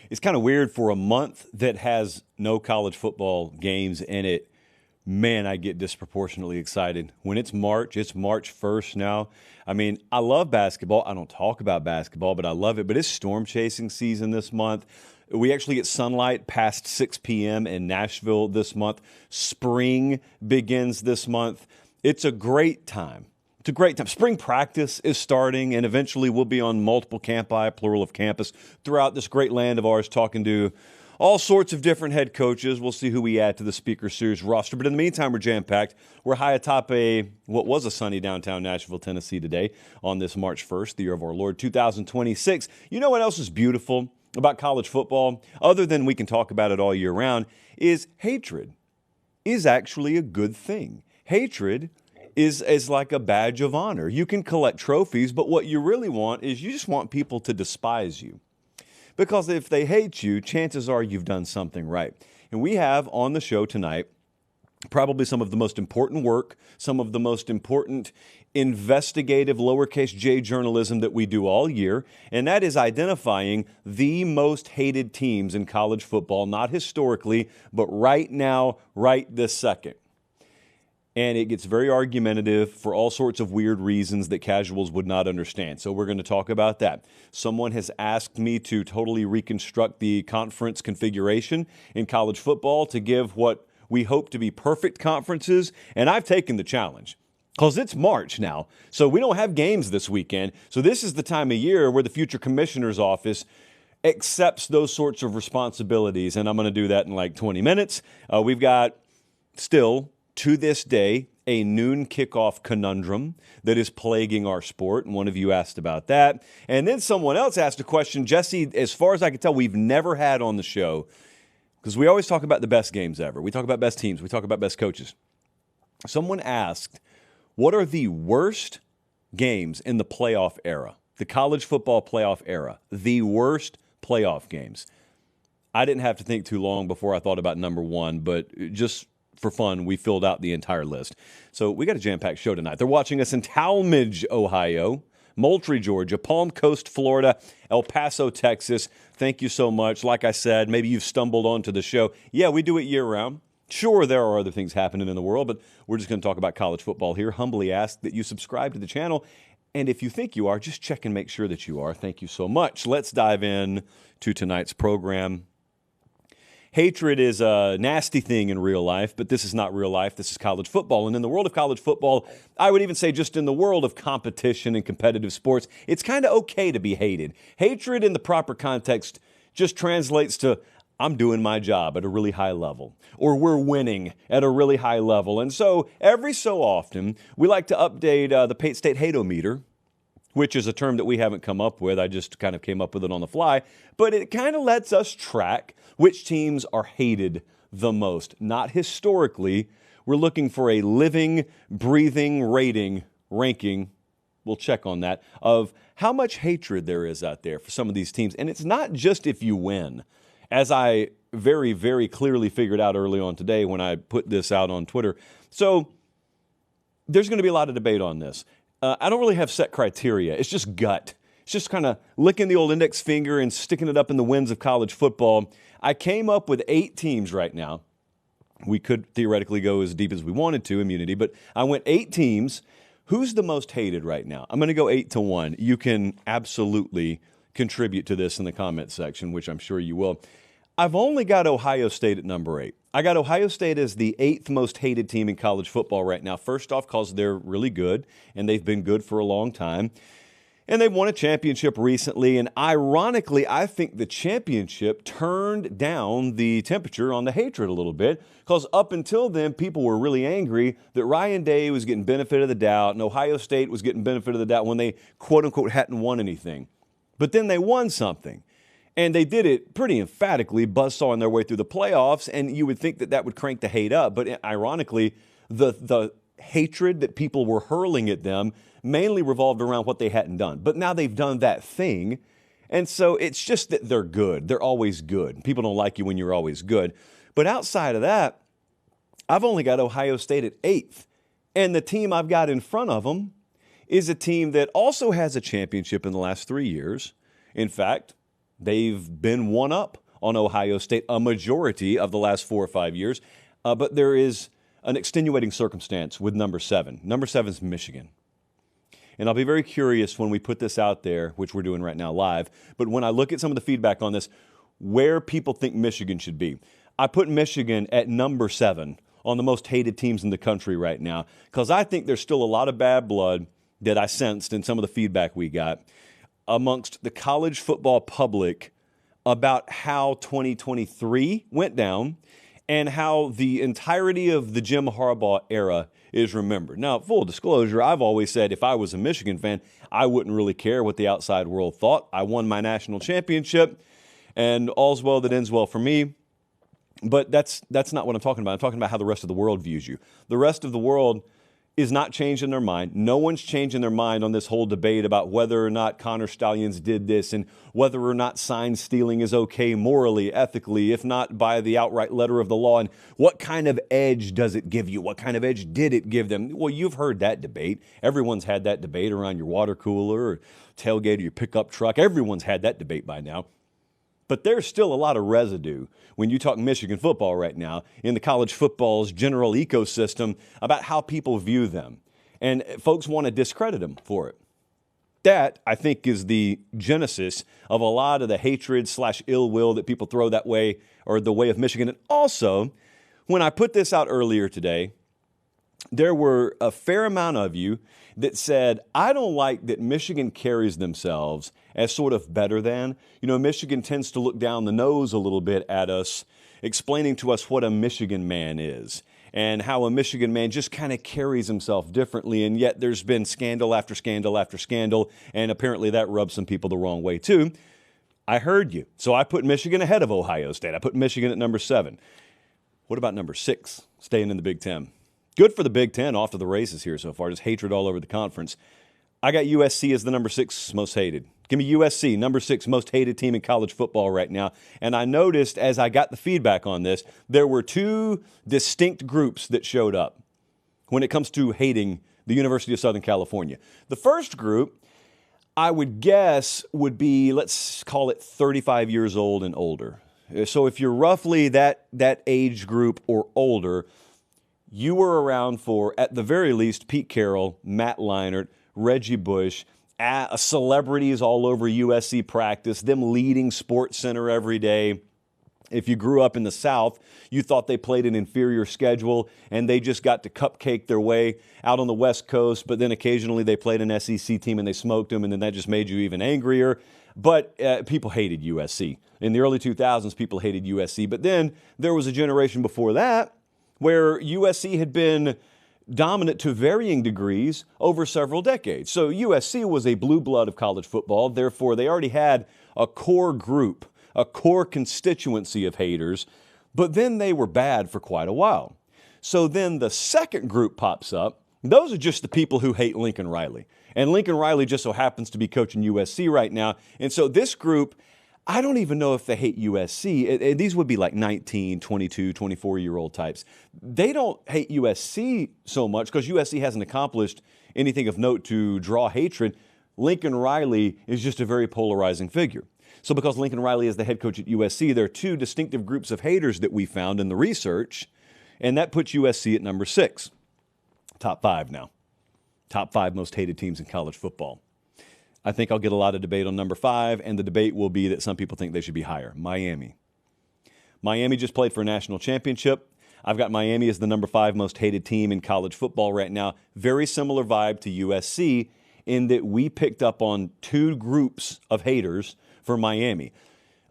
It's kind of weird for a month that has no college football games in it. Man, I get disproportionately excited. When it's March 1st now. I mean, I love basketball. I don't talk about basketball, but I love it. But it's storm chasing season this month. We actually get sunlight past 6 p.m. in Nashville this month. Spring begins this month. It's a great time. It's a great time. Spring practice is starting, and eventually we'll be on multiple campi, plural of campus, throughout this great land of ours, talking to all sorts of different head coaches. We'll see who we add to the Speaker Series roster. But in the meantime, we're jam-packed. We're high atop what was a sunny downtown Nashville, Tennessee today on this March 1st, the year of our Lord, 2026. You know what else is beautiful about college football, other than we can talk about it all year round, is hatred is actually a good thing. Hatred is like a badge of honor. You can collect trophies, but what you really want is you just want people to despise you. Because if they hate you, chances are you've done something right. And we have on the show tonight probably some of the most important work, some of the most important investigative lowercase j journalism that we do all year, and that is identifying the most hated teams in college football, not historically, but right now, right this second. And it gets very argumentative for all sorts of weird reasons that casuals would not understand. So we're going to talk about that. Someone has asked me to totally reconstruct the conference configuration in college football to give what we hope to be perfect conferences. And I've taken the challenge because it's March now. So we don't have games this weekend. So this is the time of year where the future commissioner's office accepts those sorts of responsibilities. And I'm going to do that in like 20 minutes. We've got still, to this day, a noon kickoff conundrum that is plaguing our sport, and one of you asked about that. And then someone else asked a question, Jesse, as far as I can tell, we've never had on the show, because we always talk about the best games ever. We talk about best teams. We talk about best coaches. Someone asked, what are the worst games in the playoff era, the college football playoff era, the worst playoff games? I didn't have to think too long before I thought about number one, but just for fun, we filled out the entire list. So we got a jam-packed show tonight. They're watching us in Talmadge, Ohio, Moultrie, Georgia, Palm Coast, Florida, El Paso, Texas. Thank you so much. Like I said, maybe you've stumbled onto the show. Yeah, we do it year-round. Sure, there are other things happening in the world, but we're just going to talk about college football here. Humbly ask that you subscribe to the channel. And if you think you are, just check and make sure that you are. Thank you so much. Let's dive in to tonight's program. Hatred is a nasty thing in real life, but this is not real life. This is college football. And in the world of college football, I would even say just in the world of competition and competitive sports, it's kind of okay to be hated. Hatred in the proper context just translates to, I'm doing my job at a really high level, or we're winning at a really high level. And so every so often, we like to update the Pate State Hate-O-Meter, which is a term that we haven't come up with. I just kind of came up with it on the fly. But it kind of lets us track which teams are hated the most. Not historically. We're looking for a living, breathing ranking, we'll check on that, of how much hatred there is out there for some of these teams. And it's not just if you win. As I very, very clearly figured out early on today when I put this out on Twitter. So there's going to be a lot of debate on this. I don't really have set criteria. It's just gut. It's just kind of licking the old index finger and sticking it up in the winds of college football. I came up with 8 teams right now. We could theoretically go as deep as we wanted to, immunity, but I went 8 teams. Who's the most hated right now? I'm going to go 8-1. You can absolutely contribute to this in the comment section, which I'm sure you will. I've only got Ohio State at number 8. I got Ohio State as the 8th most hated team in college football right now. First off, because they're really good, and they've been good for a long time. And they've won a championship recently, and ironically, I think the championship turned down the temperature on the hatred a little bit, because up until then, people were really angry that Ryan Day was getting benefit of the doubt, and Ohio State was getting benefit of the doubt when they, quote-unquote, hadn't won anything. But then they won something. And they did it pretty emphatically, buzzsawing their way through the playoffs, and you would think that that would crank the hate up. But ironically, the hatred that people were hurling at them mainly revolved around what they hadn't done. But now they've done that thing, and so it's just that they're good. They're always good. People don't like you when you're always good. But outside of that, I've only got Ohio State at 8th. And the team I've got in front of them is a team that also has a championship in the last 3 years. In fact, They've been one up on Ohio State a majority of the last 4 or 5 years. But there is an extenuating circumstance with number 7. Number 7 is Michigan. And I'll be very curious when we put this out there, which we're doing right now live, but when I look at some of the feedback on this, where people think Michigan should be. I put Michigan at number 7 on the most hated teams in the country right now because I think there's still a lot of bad blood that I sensed in some of the feedback we got amongst the college football public about how 2023 went down and how the entirety of the Jim Harbaugh era is remembered. Now, full disclosure, I've always said if I was a Michigan fan, I wouldn't really care what the outside world thought. I won my national championship, and all's well that ends well for me. But that's not what I'm talking about. I'm talking about how the rest of the world views you. The rest of the world is not changing their mind. No one's changing their mind on this whole debate about whether or not Connor Stallions did this and whether or not sign stealing is okay morally, ethically, if not by the outright letter of the law. And what kind of edge does it give you? What kind of edge did it give them? Well, you've heard that debate. Everyone's had that debate around your water cooler or tailgate or your pickup truck. Everyone's had that debate by now. But there's still a lot of residue when you talk Michigan football right now in the college football's general ecosystem about how people view them. And folks want to discredit them for it. That, I think, is the genesis of a lot of the hatred / ill will that people throw that way or the way of Michigan. And also, when I put this out earlier today, there were a fair amount of you that said, I don't like that Michigan carries themselves as sort of better than. You know, Michigan tends to look down the nose a little bit at us, explaining to us what a Michigan man is and how a Michigan man just kind of carries himself differently. And yet there's been scandal after scandal after scandal, and apparently that rubs some people the wrong way too. I heard you. So I put Michigan ahead of Ohio State. I put Michigan at number 7. What about number 6, staying in the Big Ten? Good for the Big Ten, off to the races here so far. Just hatred all over the conference. I got USC as the number 6 most hated. Give me USC, number 6 most hated team in college football right now. And I noticed as I got the feedback on this, there were 2 distinct groups that showed up when it comes to hating the University of Southern California. The first group, I would guess, would be, let's call it 35 years old and older. So if you're roughly that age group or older, you were around for, at the very least, Pete Carroll, Matt Leinart, Reggie Bush, celebrities all over USC practice, them leading Sports Center every day. If you grew up in the South, you thought they played an inferior schedule and they just got to cupcake their way out on the West Coast, but then occasionally they played an SEC team and they smoked them, and then that just made you even angrier. But people hated USC. In the early 2000s, people hated USC. But then there was a generation before that where USC had been dominant to varying degrees over several decades. So USC was a blue blood of college football. Therefore, they already had a core group, a core constituency of haters, but then they were bad for quite a while. So then the second group pops up. Those are just the people who hate Lincoln Riley. And Lincoln Riley just so happens to be coaching USC right now. And so this group, I don't even know if they hate USC. These would be like 19, 22, 24-year-old types. They don't hate USC so much because USC hasn't accomplished anything of note to draw hatred. Lincoln Riley is just a very polarizing figure. So because Lincoln Riley is the head coach at USC, there are 2 distinctive groups of haters that we found in the research, and that puts USC at number 6. Top 5 now. Top 5 most hated teams in college football. I think I'll get a lot of debate on number 5, and the debate will be that some people think they should be higher. Miami. Miami just played for a national championship. I've got Miami as the number 5 most hated team in college football right now. Very similar vibe to USC in that we picked up on 2 groups of haters for Miami.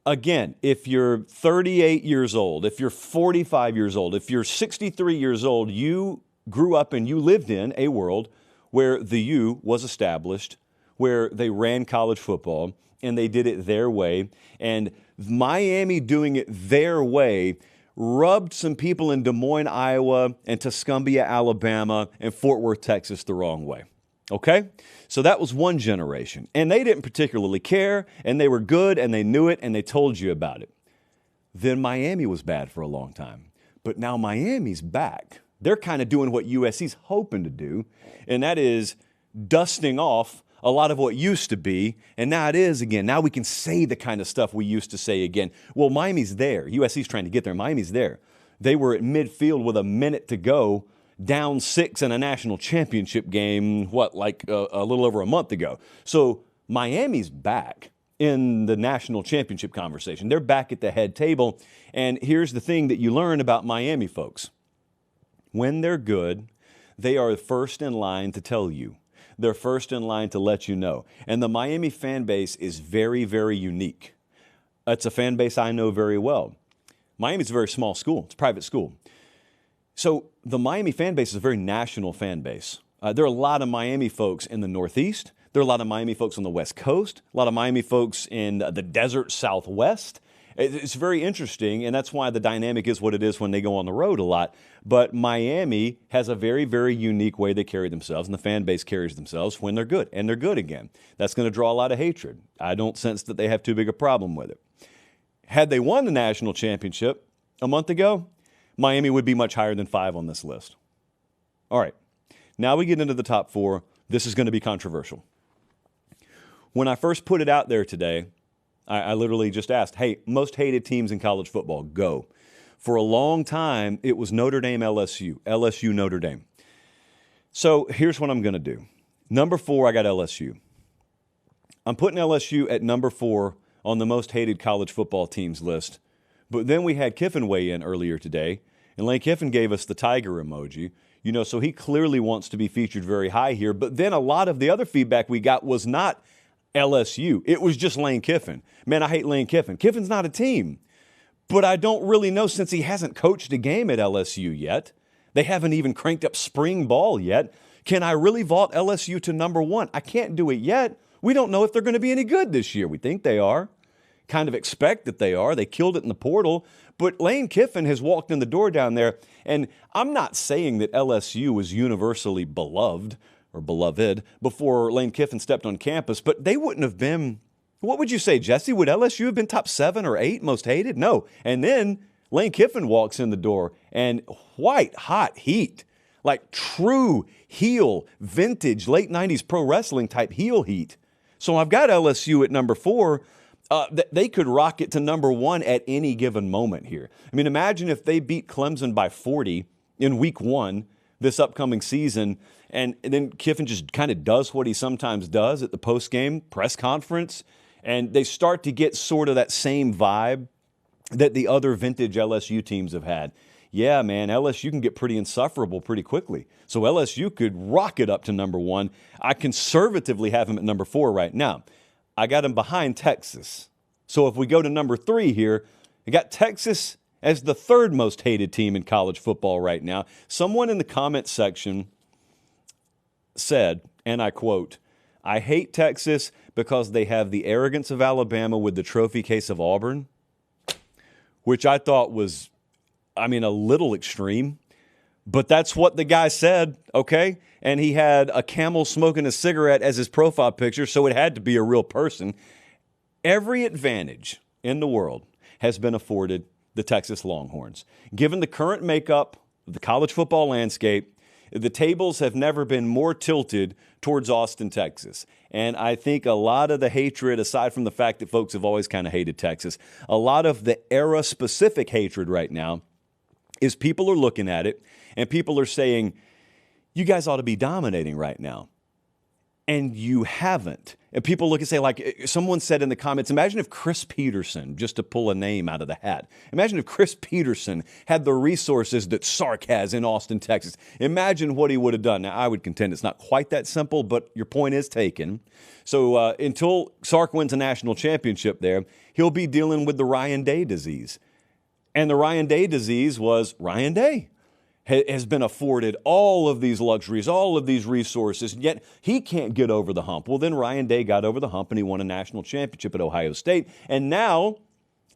Again, if you're 38 years old, if you're 45 years old, if you're 63 years old, you grew up and you lived in a world where the U was established, where they ran college football, and they did it their way. And Miami doing it their way rubbed some people in Des Moines, Iowa, and Tuscumbia, Alabama, and Fort Worth, Texas the wrong way. Okay? So that was one generation. And they didn't particularly care, and they were good, and they knew it, and they told you about it. Then Miami was bad for a long time. But now Miami's back. They're kind of doing what USC's hoping to do, and that is dusting off a lot of what used to be, and now it is again. Now we can say the kind of stuff we used to say again. Well, Miami's there. USC's trying to get there. Miami's there. They were at midfield with a minute to go, down 6 in a national championship game, a little over a month ago. So Miami's back in the national championship conversation. They're back at the head table. And here's the thing that you learn about Miami, folks. When they're good, they are first in line to tell you. They're first in line to let you know. And the Miami fan base is very, very unique. It's a fan base I know very well. Miami's a very small school. It's a private school. So the Miami fan base is a very national fan base. There are a lot of Miami folks in the Northeast. There are a lot of Miami folks on the West Coast, a lot of Miami folks in the desert Southwest. It's very interesting, and that's why the dynamic is what it is when they go on the road a lot. But Miami has a very, very unique way they carry themselves, and the fan base carries themselves when they're good, and they're good again. That's going to draw a lot of hatred. I don't sense that they have too big a problem with it. Had they won the national championship a month ago, Miami would be much higher than 5 on this list. All right, now we get into the top 4. This is going to be controversial. When I first put it out there today, I literally just asked, hey, most hated teams in college football, go. For a long time, it was Notre Dame, LSU, LSU, Notre Dame. So here's what I'm going to do. Number 4, I got LSU. I'm putting LSU at number 4 on the most hated college football teams list. But then we had Kiffin weigh in earlier today, and Lane Kiffin gave us the tiger emoji. So he clearly wants to be featured very high here. But then a lot of the other feedback we got was not LSU. It was just Lane Kiffin. Man, I hate Lane Kiffin. Kiffin's not a team. But I don't really know, since he hasn't coached a game at LSU yet. They haven't even cranked up spring ball yet. Can I really vault LSU to number 1? I can't do it yet. We don't know if they're going to be any good this year. We think they are. Kind of expect that they are. They killed it in the portal. But Lane Kiffin has walked in the door down there. And I'm not saying that LSU was universally beloved or beloved before Lane Kiffin stepped on campus, but they wouldn't have been, what would you say, Jesse? Would LSU have been top 7 or 8 most hated? No. And then Lane Kiffin walks in the door, and white hot heat, like true heel, vintage, late 90s pro wrestling type heel heat. So I've got LSU at number 4. They could rocket to number 1 at any given moment here. I mean, imagine if they beat Clemson by 40 in week 1 this upcoming season, and then Kiffin just kind of does what he sometimes does at the post-game press conference, and they start to get sort of that same vibe that the other vintage LSU teams have had. Yeah, man, LSU can get pretty insufferable pretty quickly. So LSU could rocket up to number 1. I conservatively have him at number 4 right now. I got him behind Texas. So if we go to number 3 here, I got Texas as the 3rd most hated team in college football right now. Someone in the comment section said, and I quote, "I hate Texas because they have the arrogance of Alabama with the trophy case of Auburn," which I thought was, a little extreme. But that's what the guy said, okay? And he had a camel smoking a cigarette as his profile picture, so it had to be a real person. Every advantage in the world has been afforded the Texas Longhorns. Given the current makeup of the college football landscape, the tables have never been more tilted towards Austin, Texas. And I think a lot of the hatred, aside from the fact that folks have always kind of hated Texas, a lot of the era-specific hatred right now is people are looking at it and people are saying, you guys ought to be dominating right now. And you haven't. And people look and say, like someone said in the comments, imagine if Chris Peterson, just to pull a name out of the hat, imagine if Chris Peterson had the resources that Sark has in Austin, Texas. Imagine what he would have done. Now, I would contend it's not quite that simple, but your point is taken. So until Sark wins a national championship there, he'll be dealing with the Ryan Day disease. And the Ryan Day disease was Ryan Day has been afforded all of these luxuries, all of these resources, and yet he can't get over the hump. Well, then Ryan Day got over the hump and he won a national championship at Ohio State. And now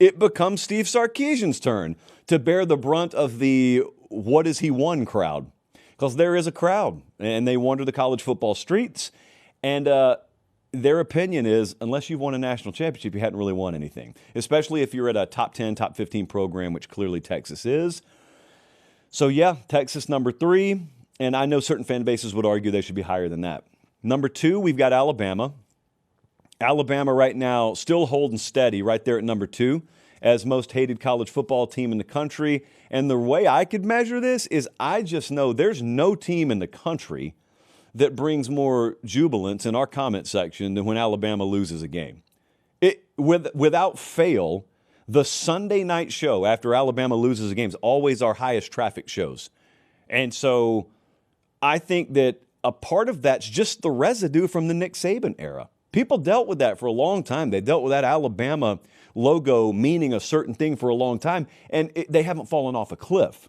it becomes Steve Sarkisian's turn to bear the brunt of the what has he won crowd. Because there is a crowd, and they wander the college football streets. And their opinion is, unless you've won a national championship, you hadn't really won anything. Especially if you're at a top 10, top 15 program, which clearly Texas is. So, yeah, Texas number 3, and I know certain fan bases would argue they should be higher than that. Number 2, we've got Alabama. Alabama right now still holding steady right there at number 2 as most hated college football team in the country. And the way I could measure this is I just know there's no team in the country that brings more jubilance in our comment section than when Alabama loses a game. Without fail, the Sunday night show after Alabama loses a game is always our highest traffic shows. And so I think that a part of that's just the residue from the Nick Saban era. People dealt with that for a long time. They dealt with that Alabama logo meaning a certain thing for a long time, and they haven't fallen off a cliff.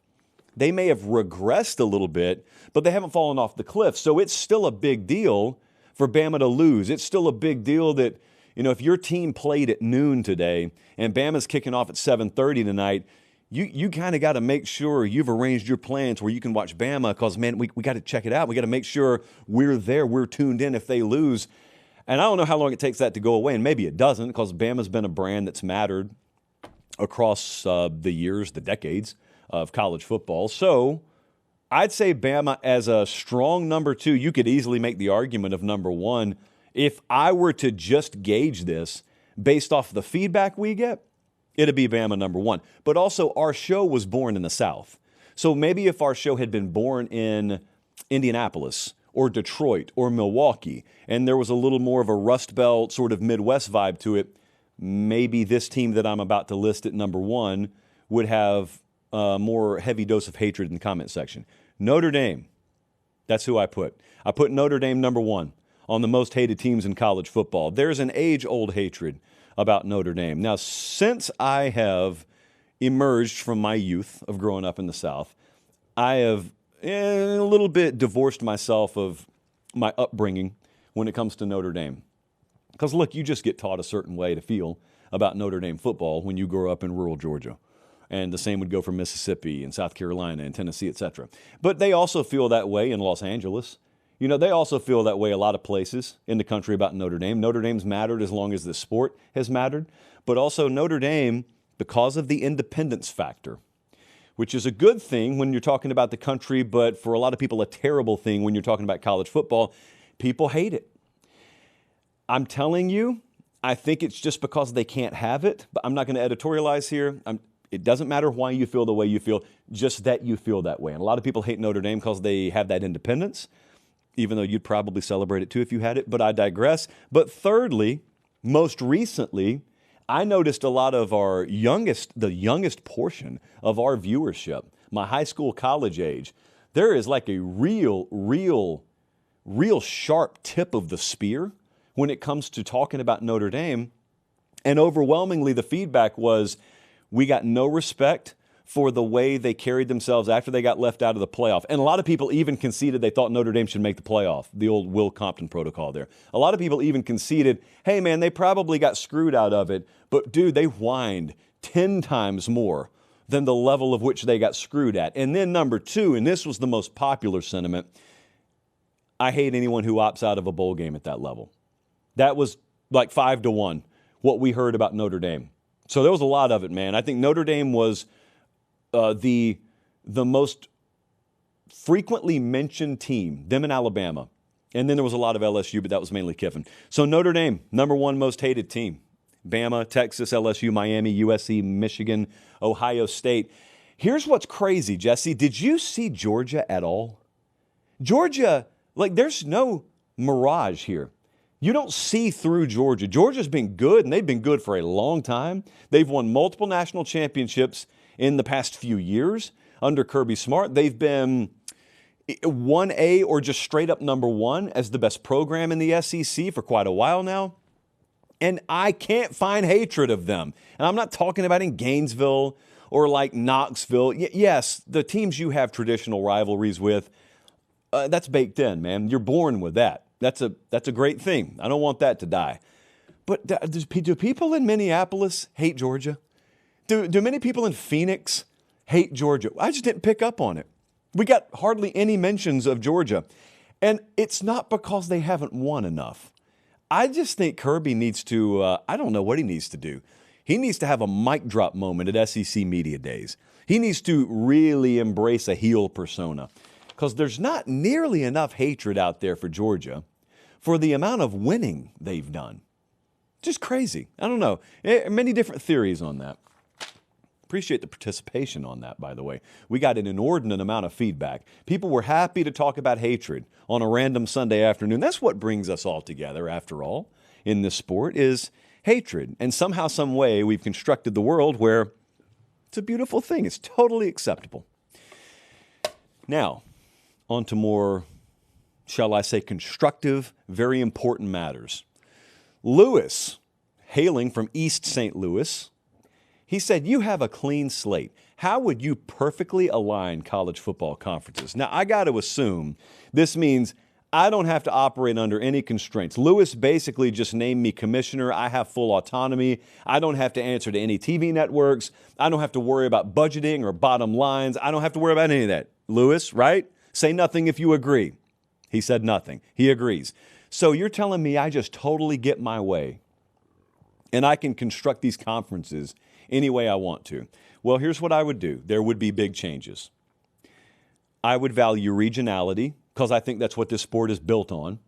They may have regressed a little bit, but they haven't fallen off the cliff. So it's still a big deal for Bama to lose. It's still a big deal that, if your team played at noon today and Bama's kicking off at 7:30 tonight, you kind of got to make sure you've arranged your plans where you can watch Bama because, man, we got to check it out. We got to make sure we're there, we're tuned in if they lose. And I don't know how long it takes that to go away, and maybe it doesn't because Bama's been a brand that's mattered across the years, the decades of college football. So I'd say Bama as a strong number 2. You could easily make the argument of number 1. If I were to just gauge this based off the feedback we get, it'd be Bama number 1. But also our show was born in the South. So maybe if our show had been born in Indianapolis or Detroit or Milwaukee, and there was a little more of a Rust Belt sort of Midwest vibe to it, maybe this team that I'm about to list at number 1 would have a more heavy dose of hatred in the comment section. Notre Dame, that's who I put. I put Notre Dame number 1 on the most hated teams in college football. There's an age-old hatred about Notre Dame. Now, since I have emerged from my youth of growing up in the South, I have a little bit divorced myself of my upbringing when it comes to Notre Dame. Because, look, you just get taught a certain way to feel about Notre Dame football when you grow up in rural Georgia. And the same would go for Mississippi and South Carolina and Tennessee, etc. But they also feel that way in Los Angeles. They also feel that way a lot of places in the country about Notre Dame. Notre Dame's mattered as long as the sport has mattered. But also Notre Dame, because of the independence factor, which is a good thing when you're talking about the country, but for a lot of people, a terrible thing when you're talking about college football. People hate it. I'm telling you, I think it's just because they can't have it, but I'm not going to editorialize here. It doesn't matter why you feel the way you feel, just that you feel that way. And a lot of people hate Notre Dame because they have that independence, even though you'd probably celebrate it too if you had it, but I digress. But thirdly, most recently, I noticed a lot of the youngest portion of our viewership, my high school, college age, there is like a real sharp tip of the spear when it comes to talking about Notre Dame. And overwhelmingly, the feedback was we got no respect for the way they carried themselves after they got left out of the playoff. And a lot of people even conceded they thought Notre Dame should make the playoff, the old Will Compton protocol there. A lot of people even conceded, hey, man, they probably got screwed out of it, but, dude, they whined 10 times more than the level of which they got screwed at. And then number 2, and this was the most popular sentiment, I hate anyone who opts out of a bowl game at that level. That was like 5-1, what we heard about Notre Dame. So there was a lot of it, man. I think Notre Dame was the most frequently mentioned team, them in Alabama. And then there was a lot of LSU, but that was mainly Kiffin. So Notre Dame, number 1 most hated team. Bama, Texas, LSU, Miami, USC, Michigan, Ohio State. Here's what's crazy, Jesse. Did you see Georgia at all? Georgia, there's no mirage here. You don't see through Georgia. Georgia's been good, and they've been good for a long time. They've won multiple national championships in the past few years under Kirby Smart. They've been 1A or just straight up number 1 as the best program in the SEC for quite a while now. And I can't find hatred of them. And I'm not talking about in Gainesville or like Knoxville. Yes, the teams you have traditional rivalries with, that's baked in, man. You're born with that. That's a great thing. I don't want that to die. But do people in Minneapolis hate Georgia? Do many people in Phoenix hate Georgia? I just didn't pick up on it. We got hardly any mentions of Georgia. And it's not because they haven't won enough. I just think Kirby needs to, I don't know what he needs to do. He needs to have a mic drop moment at SEC Media Days. He needs to really embrace a heel persona because there's not nearly enough hatred out there for Georgia for the amount of winning they've done. Just crazy. I don't know. Many different theories on that. Appreciate the participation on that, by the way. We got an inordinate amount of feedback. People were happy to talk about hatred on a random Sunday afternoon. That's what brings us all together, after all, in this sport, is hatred. And somehow, some way, we've constructed the world where it's a beautiful thing. It's totally acceptable. Now, on to more, shall I say, constructive, very important matters. Lewis, hailing from East St. Louis, he said, you have a clean slate. How would you perfectly align college football conferences? Now, I got to assume this means I don't have to operate under any constraints. Lewis basically just named me commissioner. I have full autonomy. I don't have to answer to any TV networks. I don't have to worry about budgeting or bottom lines. I don't have to worry about any of that. Lewis, right? Say nothing if you agree. He said nothing. He agrees. So you're telling me I just totally get my way and I can construct these conferences any way I want to. Well, here's what I would do. There would be big changes. I would value regionality because I think that's what this sport is built on.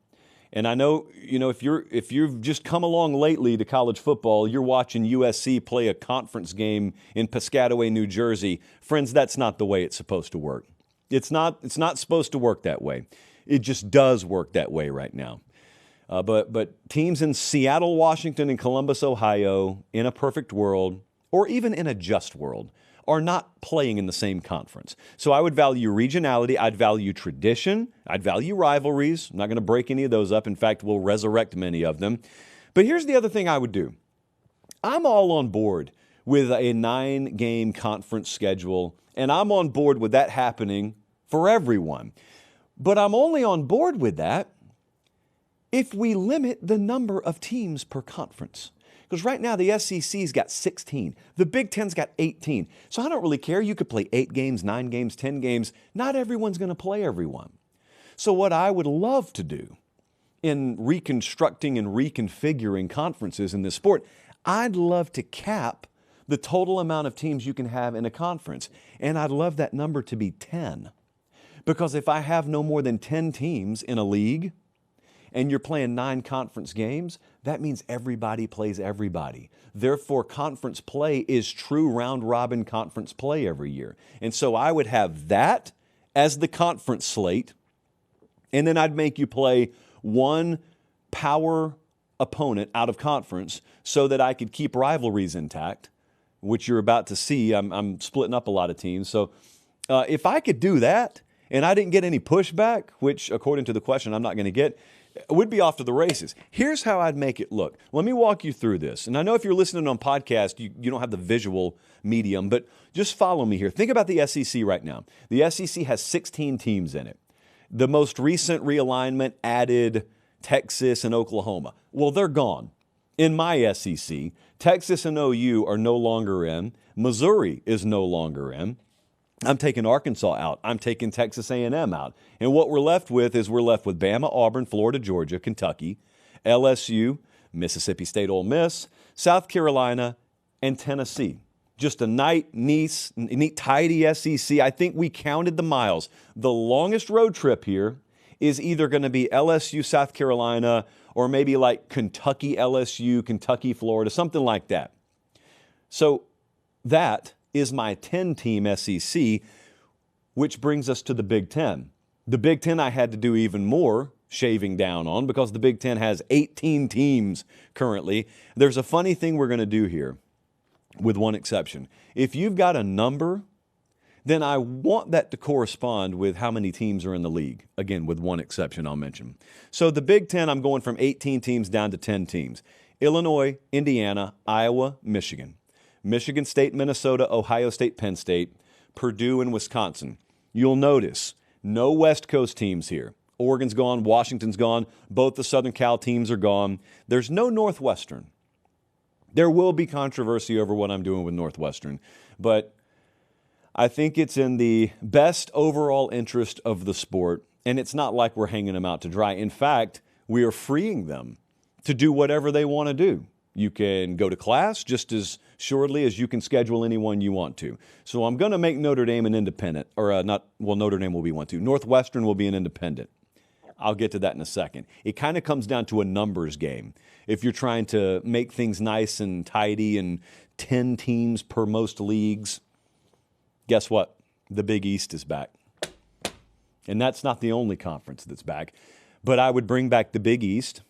And I know, if you've just come along lately to college football, you're watching USC play a conference game in Piscataway, New Jersey. Friends, that's not the way it's supposed to work. It's not supposed to work that way. It just does work that way right now. But teams in Seattle, Washington, and Columbus, Ohio, in a perfect world, or even in a just world, are not playing in the same conference. So I would value regionality. I'd value tradition. I'd value rivalries. I'm not going to break any of those up. In fact, we'll resurrect many of them. But here's the other thing I would do. I'm all on board with a 9-game conference schedule, and I'm on board with that happening for everyone. But I'm only on board with that if we limit the number of teams per conference. Because right now the SEC's got 16. The Big Ten's got 18. So I don't really care. You could play 8 games, 9 games, 10 games. Not everyone's going to play everyone. So what I would love to do in reconstructing and reconfiguring conferences in this sport, I'd love to cap the total amount of teams you can have in a conference. And I'd love that number to be 10. Because if I have no more than 10 teams in a league, and you're playing 9 conference games, that means everybody plays everybody. Therefore, conference play is true round-robin conference play every year. And so I would have that as the conference slate, and then I'd make you play one power opponent out of conference so that I could keep rivalries intact, which you're about to see. I'm splitting up a lot of teams. So if I could do that, and I didn't get any pushback, which according to the question I'm not going to get, would be off to the races. Here's how I'd make it look. Let me walk you through this. And I know if you're listening on podcast, you don't have the visual medium, but just follow me here. Think about the SEC right now. The SEC has 16 teams in it. The most recent realignment added Texas and Oklahoma. Well, they're gone. In my SEC, Texas and OU are no longer in. Missouri is no longer in. I'm taking Arkansas out. I'm taking Texas A&M out. And what we're left with is Bama, Auburn, Florida, Georgia, Kentucky, LSU, Mississippi State, Ole Miss, South Carolina, and Tennessee. Just a neat, tidy SEC. I think we counted the miles. The longest road trip here is either going to be LSU, South Carolina, or maybe like Kentucky, LSU, Kentucky, Florida, something like that. So that is my 10-team SEC, which brings us to the Big Ten. The Big Ten I had to do even more shaving down on because the Big Ten has 18 teams currently. There's a funny thing we're going to do here with one exception. If you've got a number, then I want that to correspond with how many teams are in the league. Again, with one exception I'll mention. So the Big Ten, I'm going from 18 teams down to 10 teams. Illinois, Indiana, Iowa, Michigan. Michigan State, Minnesota, Ohio State, Penn State, Purdue, and Wisconsin. You'll notice no West Coast teams here. Oregon's gone, Washington's gone, both the Southern Cal teams are gone. There's no Northwestern. There will be controversy over what I'm doing with Northwestern, but I think it's in the best overall interest of the sport, and it's not like we're hanging them out to dry. In fact, we are freeing them to do whatever they want to do. You can go to class just as surely as you can schedule anyone you want to. So I'm going to make Notre Dame an independent, Notre Dame will be one too. Northwestern will be an independent. I'll get to that in a second. It kind of comes down to a numbers game. If you're trying to make things nice and tidy and 10 teams per most leagues, guess what? The Big East is back. And that's not the only conference that's back. But I would bring back the Big East,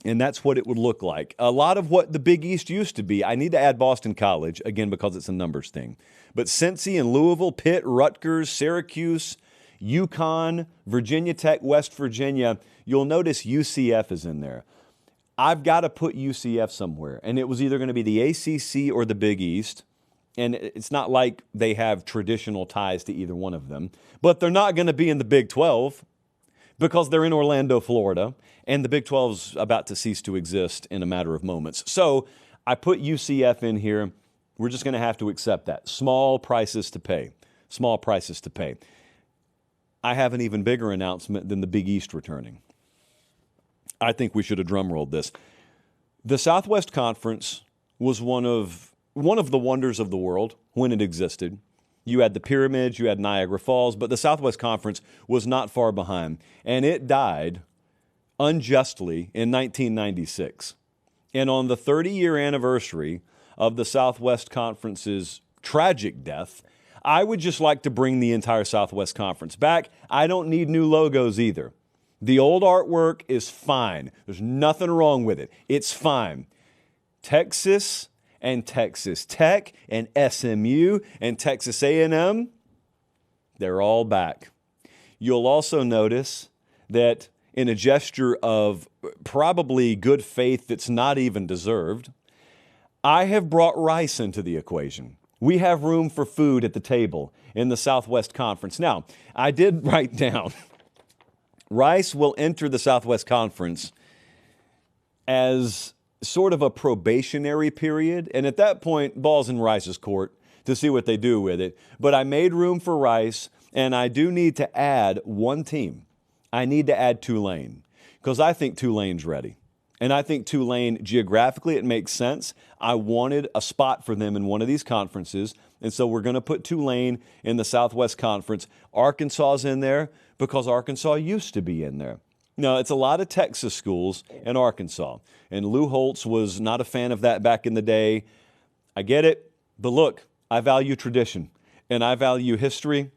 and that's what it would look like. A lot of what the Big East used to be, I need to add Boston College, again, because it's a numbers thing. But Cincy and Louisville, Pitt, Rutgers, Syracuse, UConn, Virginia Tech, West Virginia, you'll notice UCF is in there. I've got to put UCF somewhere, and it was either going to be the ACC or the Big East. And it's not like they have traditional ties to either one of them. But they're not going to be in the Big 12 because they're in Orlando, Florida, and the Big 12's about to cease to exist in a matter of moments. So I put UCF in here. We're just going to have to accept that. Small prices to pay. Small prices to pay. I have an even bigger announcement than the Big East returning. I think we should have drumrolled this. The Southwest Conference was one of the wonders of the world when it existed. You had the pyramids, you had Niagara Falls, but the Southwest Conference was not far behind. And it died unjustly in 1996. And on the 30-year anniversary of the Southwest Conference's tragic death, I would just like to bring the entire Southwest Conference back. I don't need new logos either. The old artwork is fine. There's nothing wrong with it. It's fine. Texas and Texas Tech and SMU and Texas A&M, they're all back. You'll also notice that in a gesture of probably good faith that's not even deserved, I have brought Rice into the equation. We have room for food at the table in the Southwest Conference. Now, I did write down, Rice will enter the Southwest Conference as sort of a probationary period, and at that point, ball's in Rice's court to see what they do with it. But I made room for Rice, and I do need to add one team. I need to add Tulane, because I think Tulane's ready. And I think Tulane, geographically, it makes sense. I wanted a spot for them in one of these conferences, and so we're going to put Tulane in the Southwest Conference. Arkansas's in there because Arkansas used to be in there. No, it's a lot of Texas schools in Arkansas, and Lou Holtz was not a fan of that back in the day. I get it, but look, I value tradition, and I value history,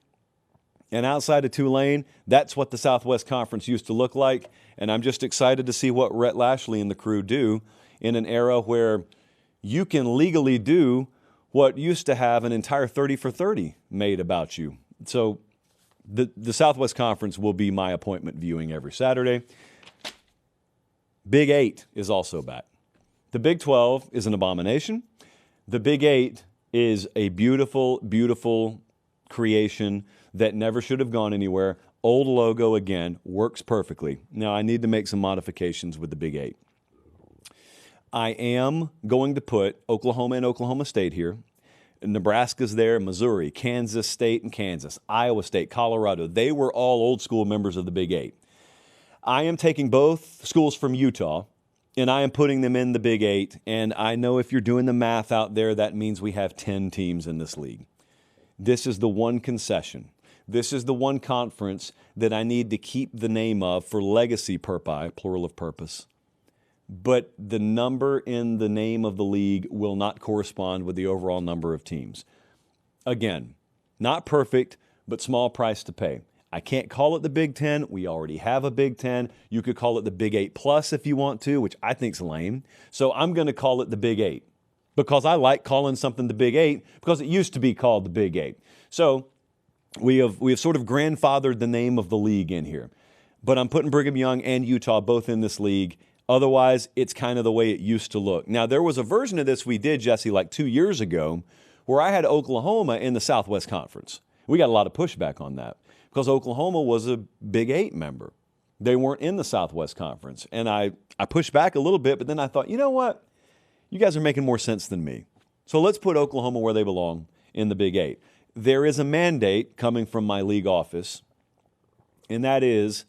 and outside of Tulane, that's what the Southwest Conference used to look like, and I'm just excited to see what Rhett Lashley and the crew do in an era where you can legally do what used to have an entire 30 for 30 made about you. So the Southwest Conference will be my appointment viewing every Saturday. Big 8 is also back. The Big 12 is an abomination. The Big 8 is a beautiful, beautiful creation that never should have gone anywhere. Old logo again, works perfectly. Now I need to make some modifications with the Big 8. I am going to put Oklahoma and Oklahoma State here. Nebraska's there, Missouri, Kansas State and Kansas, Iowa State, Colorado. They were all old school members of the Big 8. I am taking both schools from Utah, and I am putting them in the Big 8. And I know if you're doing the math out there, that means we have 10 teams in this league. This is the one concession. This is the one conference that I need to keep the name of for legacy purpose, plural of purpose. But the number in the name of the league will not correspond with the overall number of teams. Again, not perfect, but small price to pay. I can't call it the Big 10. We already have a Big 10. You could call it the Big 8 Plus if you want to, which I think's lame. So I'm going to call it the Big 8 because I like calling something the Big 8 because it used to be called the Big 8. So we have sort of grandfathered the name of the league in here. But I'm putting Brigham Young and Utah both in this league. Otherwise, it's kind of the way it used to look. Now, there was a version of this we did, Jesse, like 2 years ago, where I had Oklahoma in the Southwest Conference. We got a lot of pushback on that because Oklahoma was a Big 8 member. They weren't in the Southwest Conference. And I pushed back a little bit, but then I thought, you know what? You guys are making more sense than me. So let's put Oklahoma where they belong in the Big 8. There is a mandate coming from my league office, and that is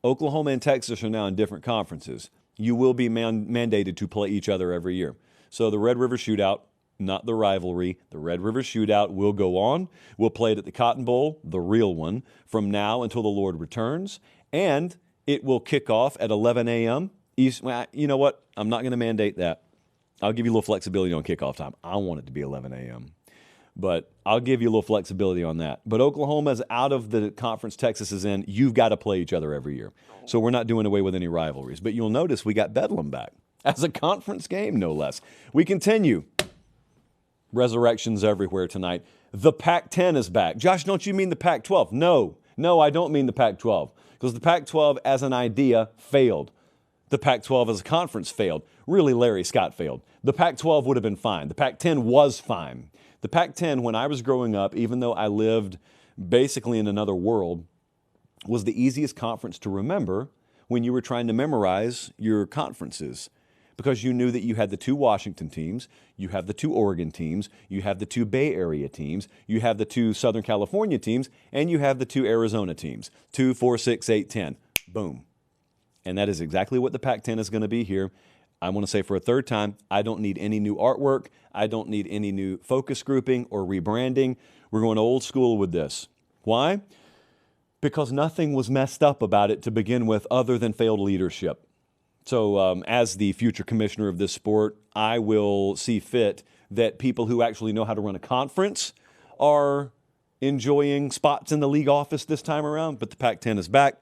Oklahoma and Texas are now in different conferences. You will be mandated to play each other every year. So the Red River Shootout, not the rivalry, the Red River Shootout will go on. We'll play it at the Cotton Bowl, the real one, from now until the Lord returns. And it will kick off at 11 a.m. Well, you know what? I'm not going to mandate that. I'll give you a little flexibility on kickoff time. I want it to be 11 a.m. But I'll give you a little flexibility on that. But Oklahoma's out of the conference, Texas is in. You've got to play each other every year. So we're not doing away with any rivalries. But you'll notice we got Bedlam back as a conference game, no less. We continue. Resurrections everywhere tonight. The Pac-10 is back. Josh, don't you mean the Pac-12? No, I don't mean the Pac-12. Because the Pac-12 as an idea failed. The Pac-12 as a conference failed. Really, Larry Scott failed. The Pac-12 would have been fine. The Pac-10 was fine. The Pac-10, when I was growing up, even though I lived basically in another world, was the easiest conference to remember when you were trying to memorize your conferences, because you knew that you had the 2 Washington teams, you have the 2 Oregon teams, you have the 2 Bay Area teams, you have the 2 Southern California teams, and you have the 2 Arizona teams. 2, 4, 6, 8, 10. Boom. And that is exactly what the Pac-10 is going to be here. I want to say for a third time, I don't need any new artwork. I don't need any new focus grouping or rebranding. We're going old school with this. Why? Because nothing was messed up about it to begin with other than failed leadership. So as the future commissioner of this sport, I will see fit that people who actually know how to run a conference are enjoying spots in the league office this time around, but the Pac-10 is back.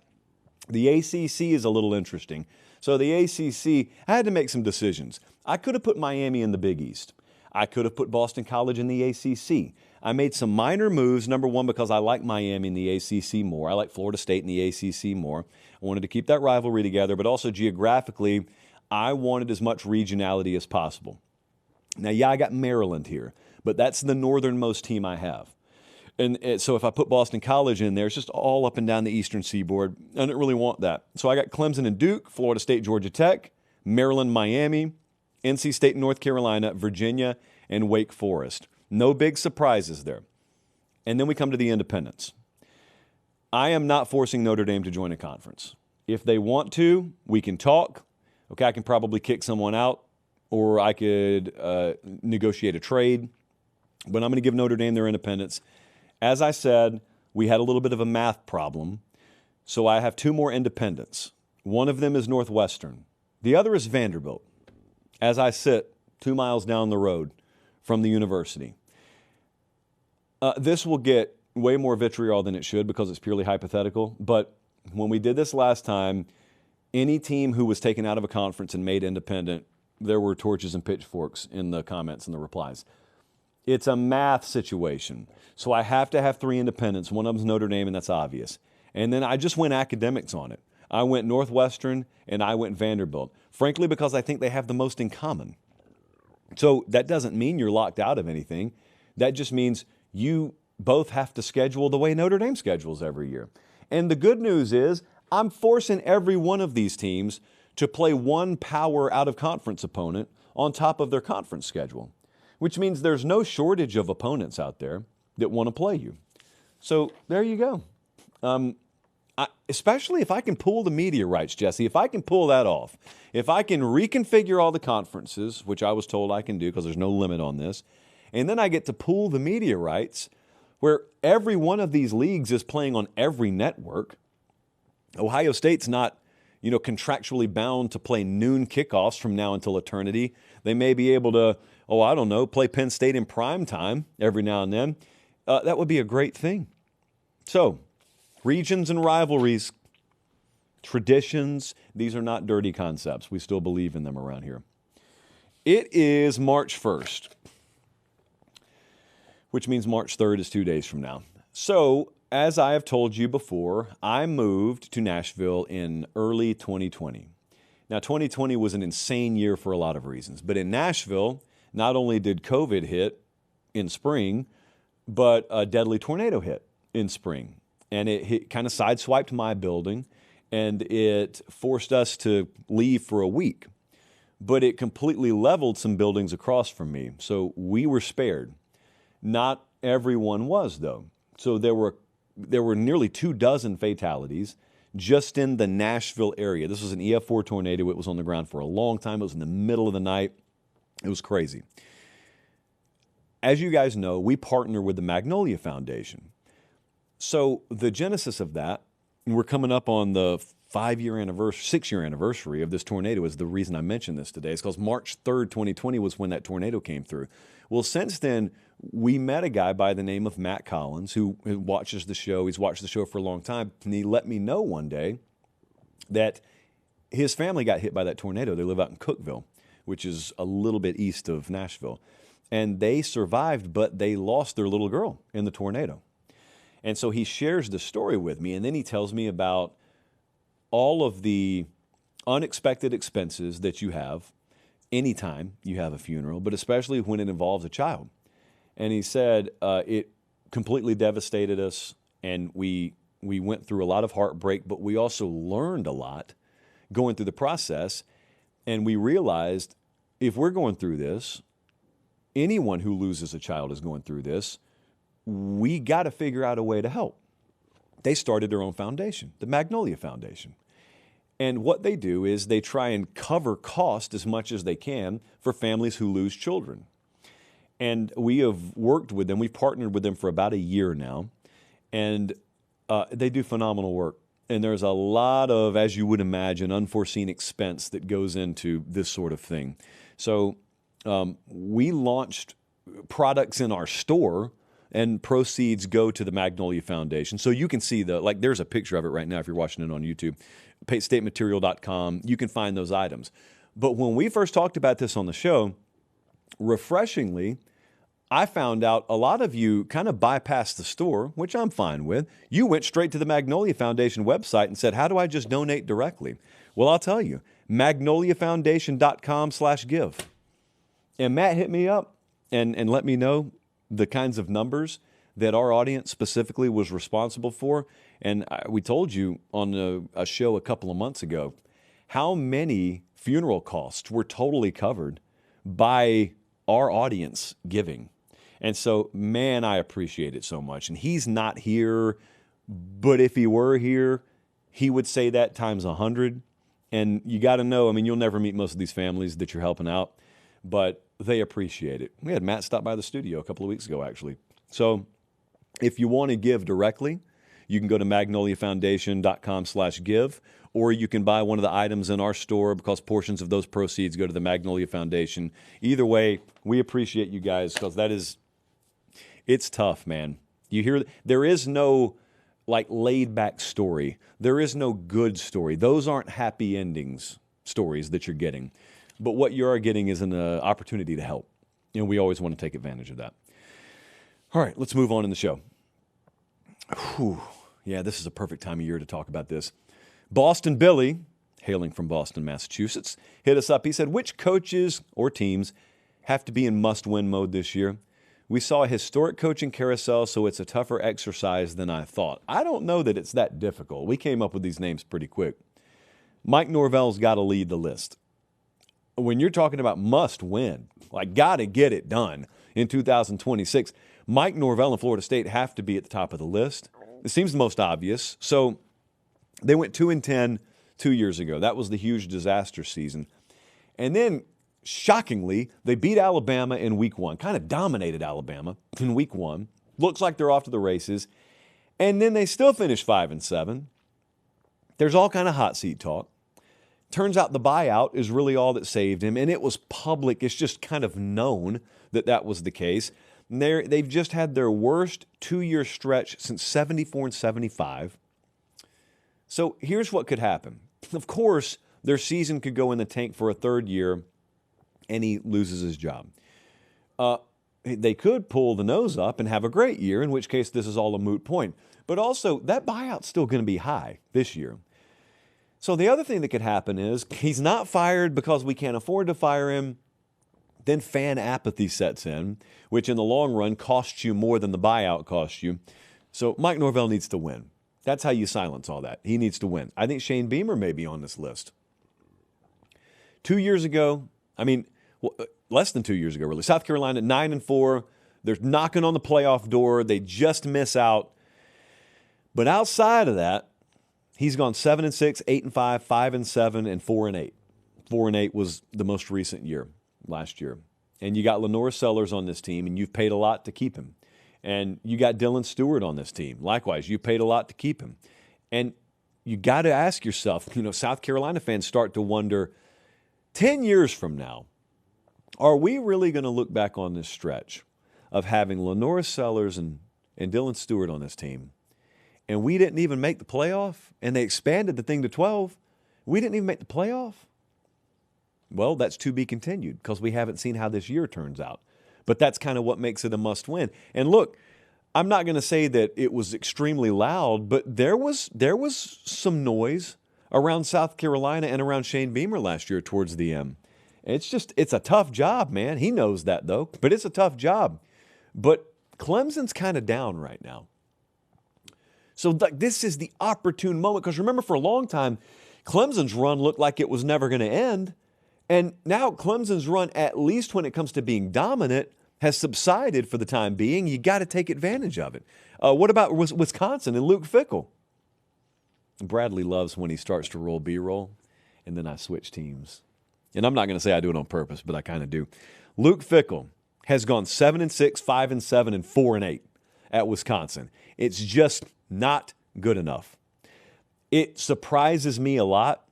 The ACC is a little interesting. So the ACC, I had to make some decisions. I could have put Miami in the Big East. I could have put Boston College in the ACC. I made some minor moves, number one, because I like Miami in the ACC more. I like Florida State in the ACC more. I wanted to keep that rivalry together, but also geographically, I wanted as much regionality as possible. Now, yeah, I got Maryland here, but that's the northernmost team I have. And so if I put Boston College in there, it's just all up and down the eastern seaboard. I didn't really want that. So I got Clemson and Duke, Florida State, Georgia Tech, Maryland, Miami, NC State, North Carolina, Virginia, and Wake Forest. No big surprises there. And then we come to the independents. I am not forcing Notre Dame to join a conference. If they want to, we can talk. Okay, I can probably kick someone out, or I could negotiate a trade. But I'm going to give Notre Dame their independence. As I said, we had a little bit of a math problem, so I have 2 more independents. One of them is Northwestern. The other is Vanderbilt, as I sit 2 miles down the road from the university. This will get way more vitriol than it should because it's purely hypothetical, but when we did this last time, any team who was taken out of a conference and made independent, there were torches and pitchforks in the comments and the replies. It's a math situation. So I have to have 3 independents. One of them's Notre Dame, and that's obvious. And then I just went academics on it. I went Northwestern, and I went Vanderbilt, frankly, because I think they have the most in common. So that doesn't mean you're locked out of anything. That just means you both have to schedule the way Notre Dame schedules every year. And the good news is I'm forcing every one of these teams to play one power out-of-conference opponent on top of their conference schedule, which means there's no shortage of opponents out there that want to play you. So there you go. Especially if I can pull the media rights, Jesse, if I can pull that off, if I can reconfigure all the conferences, which I was told I can do because there's no limit on this, and then I get to pool the media rights where every one of these leagues is playing on every network. Ohio State's not, contractually bound to play noon kickoffs from now until eternity. They may be able to, play Penn State in prime time every now and then. That would be a great thing. So, regions and rivalries, traditions, these are not dirty concepts. We still believe in them around here. It is March 1st, which means March 3rd is 2 days from now. So, as I have told you before, I moved to Nashville in early 2020. Now, 2020 was an insane year for a lot of reasons. But in Nashville, not only did COVID hit in spring, but a deadly tornado hit in spring. And it kind of sideswiped my building, and it forced us to leave for a week. But it completely leveled some buildings across from me. So we were spared. Not everyone was, though. So there were nearly 24 fatalities just in the Nashville area. This was an EF4 tornado. It was on the ground for a long time. It was in the middle of the night. It was crazy. As you guys know, we partner with the Magnolia Foundation. So the genesis of that we're coming up on the 5-year anniversary, 6-year anniversary of this tornado is the reason I mentioned this today. It's because March 3rd, 2020 was when that tornado came through. Well, since then, we met a guy by the name of Matt Collins who watches the show. He's watched the show for a long time, and he let me know one day that his family got hit by that tornado. They live out in Cookeville, which is a little bit east of Nashville. And they survived, but they lost their little girl in the tornado. And so he shares the story with me, and then he tells me about all of the unexpected expenses that you have anytime you have a funeral, but especially when it involves a child. And he said it completely devastated us, and we went through a lot of heartbreak, but we also learned a lot going through the process, and we realized if we're going through this, anyone who loses a child is going through this, we got to figure out a way to help. They started their own foundation, the Magnolia Foundation. And what they do is they try and cover cost as much as they can for families who lose children. And we have worked with them. We've partnered with them for about a year now. And they do phenomenal work. And there's a lot of, as you would imagine, unforeseen expense that goes into this sort of thing. So we launched products in our store, and proceeds go to the Magnolia Foundation. So you can see there's a picture of it right now if you're watching it on YouTube. PateStateMaterial.com, you can find those items. But when we first talked about this on the show, refreshingly, I found out a lot of you kind of bypassed the store, which I'm fine with. You went straight to the Magnolia Foundation website and said, how do I just donate directly? Well, I'll tell you, magnoliafoundation.com/give. And Matt hit me up and let me know the kinds of numbers that our audience specifically was responsible for. And we told you on a show a couple of months ago how many funeral costs were totally covered by our audience giving. And so, man, I appreciate it so much. And he's not here, but if he were here, he would say that times 100. And you got to know, I mean, you'll never meet most of these families that you're helping out, but they appreciate it. We had Matt stop by the studio a couple of weeks ago, actually. So if you want to give directly, you can go to magnoliafoundation.com/give, or you can buy one of the items in our store because portions of those proceeds go to the Magnolia Foundation. Either way, we appreciate you guys because it's tough, man. You hear, there is no laid back story. There is no good story. Those aren't happy endings stories that you're getting. But what you are getting is an opportunity to help. And we always want to take advantage of that. All right, let's move on in the show. Whew. Yeah, this is a perfect time of year to talk about this. Boston Billy, hailing from Boston, Massachusetts, hit us up. He said, which coaches or teams have to be in must-win mode this year? We saw a historic coaching carousel, so it's a tougher exercise than I thought. I don't know that it's that difficult. We came up with these names pretty quick. Mike Norvell's got to lead the list. When you're talking about must-win, got to get it done in 2026, Mike Norvell and Florida State have to be at the top of the list. It seems the most obvious. So they went 2-10 2 years ago. That was the huge disaster season. And then, shockingly, they beat Alabama in week 1, kind of dominated Alabama in week 1. Looks like they're off to the races. And then they still finished 5-7. There's all kind of hot seat talk. Turns out the buyout is really all that saved him, and it was public. It's just kind of known that that was the case. They've just had their worst 2-year stretch since 74 and 75. So here's what could happen. Of course, their season could go in the tank for a third year, and he loses his job. They could pull the nose up and have a great year, in which case this is all a moot point. But also, that buyout's still going to be high this year. So the other thing that could happen is he's not fired because we can't afford to fire him. Then fan apathy sets in, which in the long run costs you more than the buyout costs you. So Mike Norvell needs to win. That's how you silence all that. He needs to win. I think Shane Beamer may be on this list. 2 years ago, less than 2 years ago, really, South Carolina 9-4. They're knocking on the playoff door. They just miss out. But outside of that, he's gone 7-6, 8-5, 5-7, and 4-8. 4-8 was the most recent year, last year. And you got Lenore Sellers on this team, and you've paid a lot to keep him. And you got Dylan Stewart on this team. Likewise, you paid a lot to keep him. And you got to ask yourself, South Carolina fans start to wonder, 10 years from now, are we really going to look back on this stretch of having Lenora Sellers and Dylan Stewart on this team, and we didn't even make the playoff, and they expanded the thing to 12? We didn't even make the playoff? Well, that's to be continued because we haven't seen how this year turns out. But that's kind of what makes it a must-win. And look, I'm not going to say that it was extremely loud, but there was some noise around South Carolina and around Shane Beamer last year towards the end. It's a tough job, man. He knows that, though. But it's a tough job. But Clemson's kind of down right now. So this is the opportune moment. Because remember, for a long time, Clemson's run looked like it was never going to end. And now Clemson's run, at least when it comes to being dominant, has subsided for the time being. You got to take advantage of it. What about Wisconsin and Luke Fickell? Bradley loves when he starts to roll B-roll, and then I switch teams. And I'm not going to say I do it on purpose, but I kind of do. Luke Fickell has gone 7-6, 5-7, and 4-8 at Wisconsin. It's just not good enough. It surprises me a lot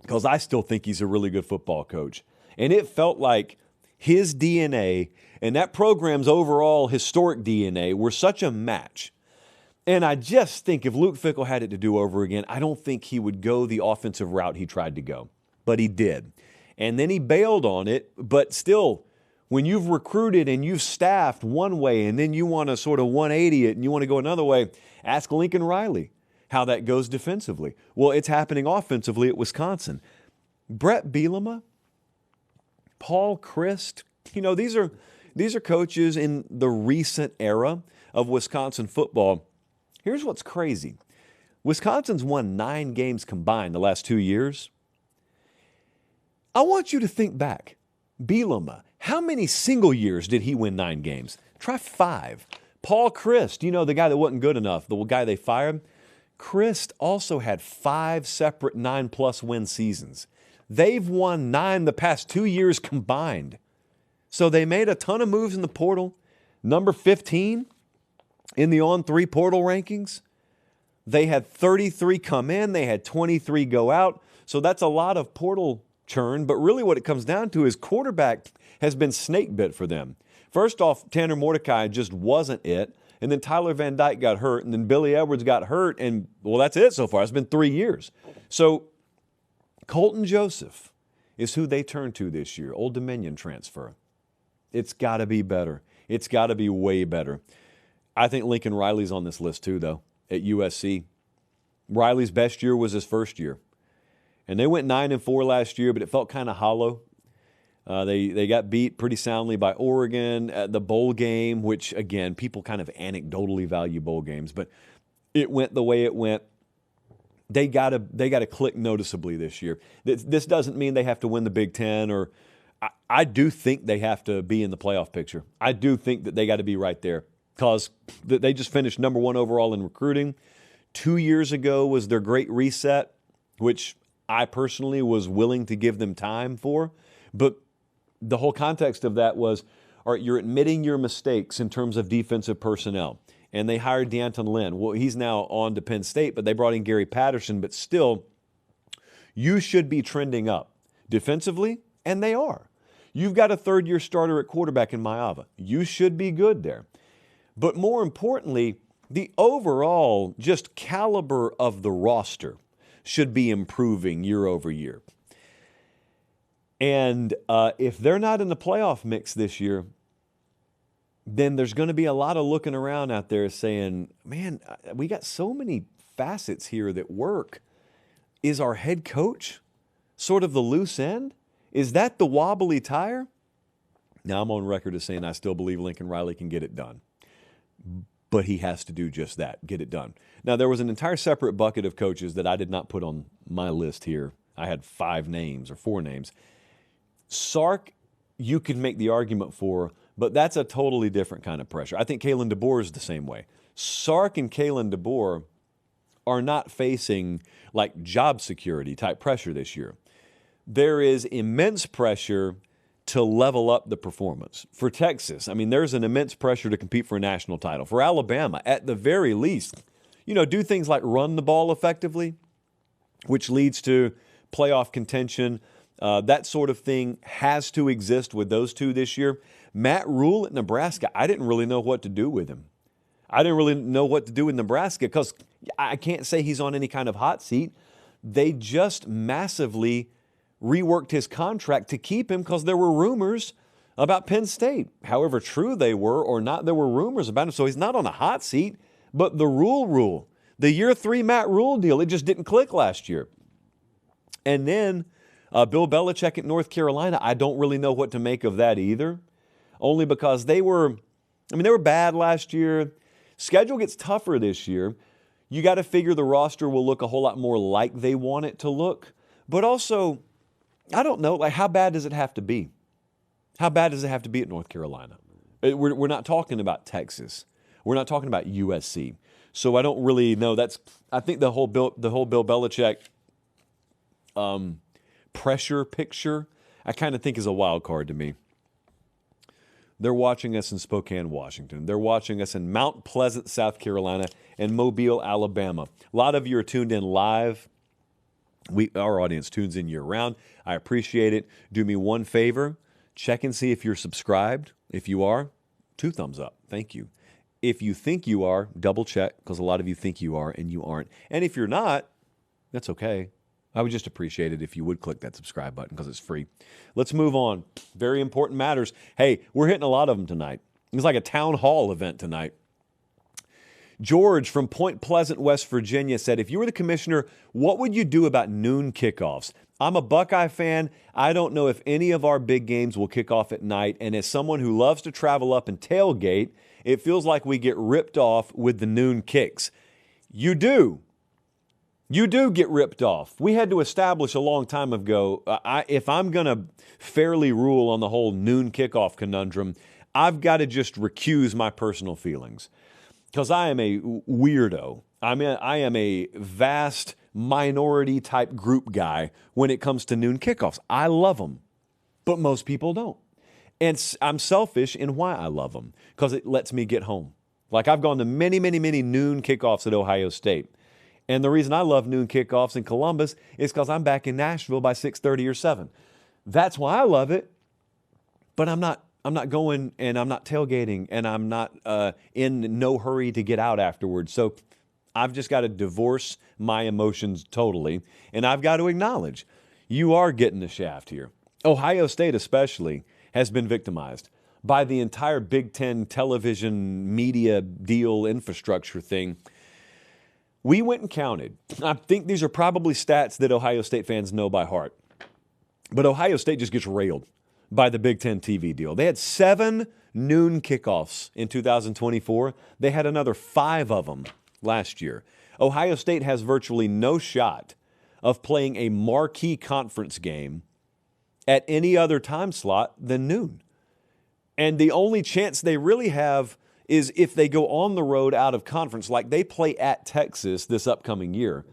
because I still think he's a really good football coach. And it felt like his DNA and that program's overall historic DNA were such a match. And I just think if Luke Fickell had it to do over again, I don't think he would go the offensive route he tried to go. But he did. And then he bailed on it. But still, when you've recruited and you've staffed one way and then you want to sort of 180 it and you want to go another way, ask Lincoln Riley how that goes defensively. Well, it's happening offensively at Wisconsin. Brett Bielema, Paul Chryst, these are coaches in the recent era of Wisconsin football. Here's what's crazy. Wisconsin's won 9 games combined the last 2 years. I want you to think back. Bielema, how many single years did he win 9 games? Try 5. Paul Chryst, the guy that wasn't good enough, the guy they fired. Chryst also had 5 separate 9+ win seasons. They've won 9 the past 2 years combined. So they made a ton of moves in the portal. Number 15 in the On3 portal rankings. They had 33 come in. They had 23 go out. So that's a lot of portal churn. But really what it comes down to is quarterback has been snake bit for them. First off, Tanner Mordecai just wasn't it. And then Tyler Van Dyke got hurt. And then Billy Edwards got hurt. And, well, that's it so far. It's been 3 years. So Colton Joseph is who they turn to this year. Old Dominion transfer. It's got to be better. It's got to be way better. I think Lincoln Riley's on this list too, though, at USC. Riley's best year was his first year. And they went 9-4 last year, but it felt kind of hollow. They got beat pretty soundly by Oregon at the bowl game, which, again, people kind of anecdotally value bowl games. But it went the way it went. They got to click noticeably this year. This doesn't mean they have to win the Big Ten or I do think they have to be in the playoff picture. I do think that they got to be right there because they just finished number 1 overall in recruiting. 2 years ago was their great reset, which I personally was willing to give them time for. But the whole context of that was, all right, you're admitting your mistakes in terms of defensive personnel. And they hired D'Anton Lynn. Well, he's now on to Penn State, but they brought in Gary Patterson. But still, you should be trending up defensively, and they are. You've got a third-year starter at quarterback in Maava. You should be good there. But more importantly, the overall just caliber of the roster should be improving year over year. And if they're not in the playoff mix this year, then there's going to be a lot of looking around out there saying, man, we got so many facets here that work. Is our head coach sort of the loose end? Is that the wobbly tire? Now, I'm on record as saying I still believe Lincoln Riley can get it done. But he has to do just that, get it done. Now, there was an entire separate bucket of coaches that I did not put on my list here. I had 5 names or 4 names. Sark, you could make the argument for, but that's a totally different kind of pressure. I think Kalen DeBoer is the same way. Sark and Kalen DeBoer are not facing like job security type pressure this year. There is immense pressure to level up the performance. For Texas, I mean, there's an immense pressure to compete for a national title. For Alabama, at the very least, do things like run the ball effectively. which leads to playoff contention. That sort of thing has to exist with those two this year. Matt Rule at Nebraska, I didn't really know what to do with him. I didn't really know what to do with Nebraska because I can't say he's on any kind of hot seat. They just massively reworked his contract to keep him because there were rumors about Penn State. However true they were or not, there were rumors about him. So he's not on a hot seat. But the rule, the year 3 Matt Rule deal, it just didn't click last year. And then Bill Belichick at North Carolina, I don't really know what to make of that either. Only because they were bad last year. Schedule gets tougher this year. You got to figure the roster will look a whole lot more like they want it to look. But also, I don't know, like how bad does it have to be? How bad does it have to be at North Carolina? We're not talking about Texas. We're not talking about USC. So I don't really know. I think the whole Bill Belichick pressure picture, I kind of think is a wild card to me. They're watching us in Spokane, Washington. They're watching us in Mount Pleasant, South Carolina, and Mobile, Alabama. A lot of you are tuned in live. Our audience tunes in year-round. I appreciate it. Do me one favor. Check and see if you're subscribed. If you are, 2 thumbs up. Thank you. If you think you are, double check, because a lot of you think you are and you aren't. And if you're not, that's okay. I would just appreciate it if you would click that subscribe button because it's free. Let's move on. Very important matters. Hey, we're hitting a lot of them tonight. It's like a town hall event tonight. George from Point Pleasant, West Virginia said, if you were the commissioner, what would you do about noon kickoffs? I'm a Buckeye fan. I don't know if any of our big games will kick off at night. And as someone who loves to travel up and tailgate, it feels like we get ripped off with the noon kicks. You do. You do get ripped off. We had to establish a long time ago, if I'm going to fairly rule on the whole noon kickoff conundrum, I've got to just recuse my personal feelings because I am a weirdo. I am a vast minority type group guy when it comes to noon kickoffs. I love them, but most people don't. And I'm selfish in why I love them because it lets me get home. Like I've gone to many, many, many noon kickoffs at Ohio State. And the reason I love noon kickoffs in Columbus is because I'm back in Nashville by 6:30 or 7. That's why I love it. But I'm not going and I'm not tailgating and I'm not in no hurry to get out afterwards. So I've just got to divorce my emotions totally. And I've got to acknowledge you are getting the shaft here. Ohio State especially has been victimized by the entire Big Ten television media deal infrastructure thing. We went and counted. I think these are probably stats that Ohio State fans know by heart. But Ohio State just gets railed by the Big Ten TV deal. They had 7 noon kickoffs in 2024. They had another 5 of them last year. Ohio State has virtually no shot of playing a marquee conference game at any other time slot than noon. And the only chance they really have is if they go on the road out of conference, like they play at Texas this upcoming year.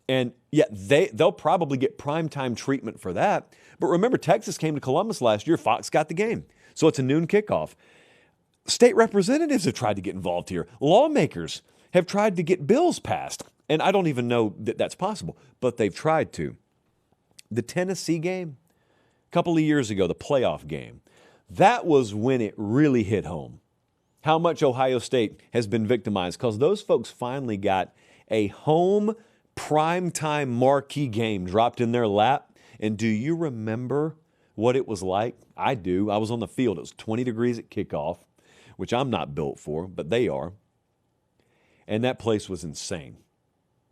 And yet they'll probably get primetime treatment for that. But remember, Texas came to Columbus last year. Fox got the game. So it's a noon kickoff. State representatives have tried to get involved here. Lawmakers have tried to get bills passed. And I don't even know that that's possible, but they've tried to. The Tennessee game, a couple of years ago, the playoff game, that was when it really hit home. How much Ohio State has been victimized because those folks finally got a home primetime marquee game dropped in their lap. And do you remember what it was like? I do. I was on the field. It was 20 degrees at kickoff, which I'm not built for, but they are. And that place was insane.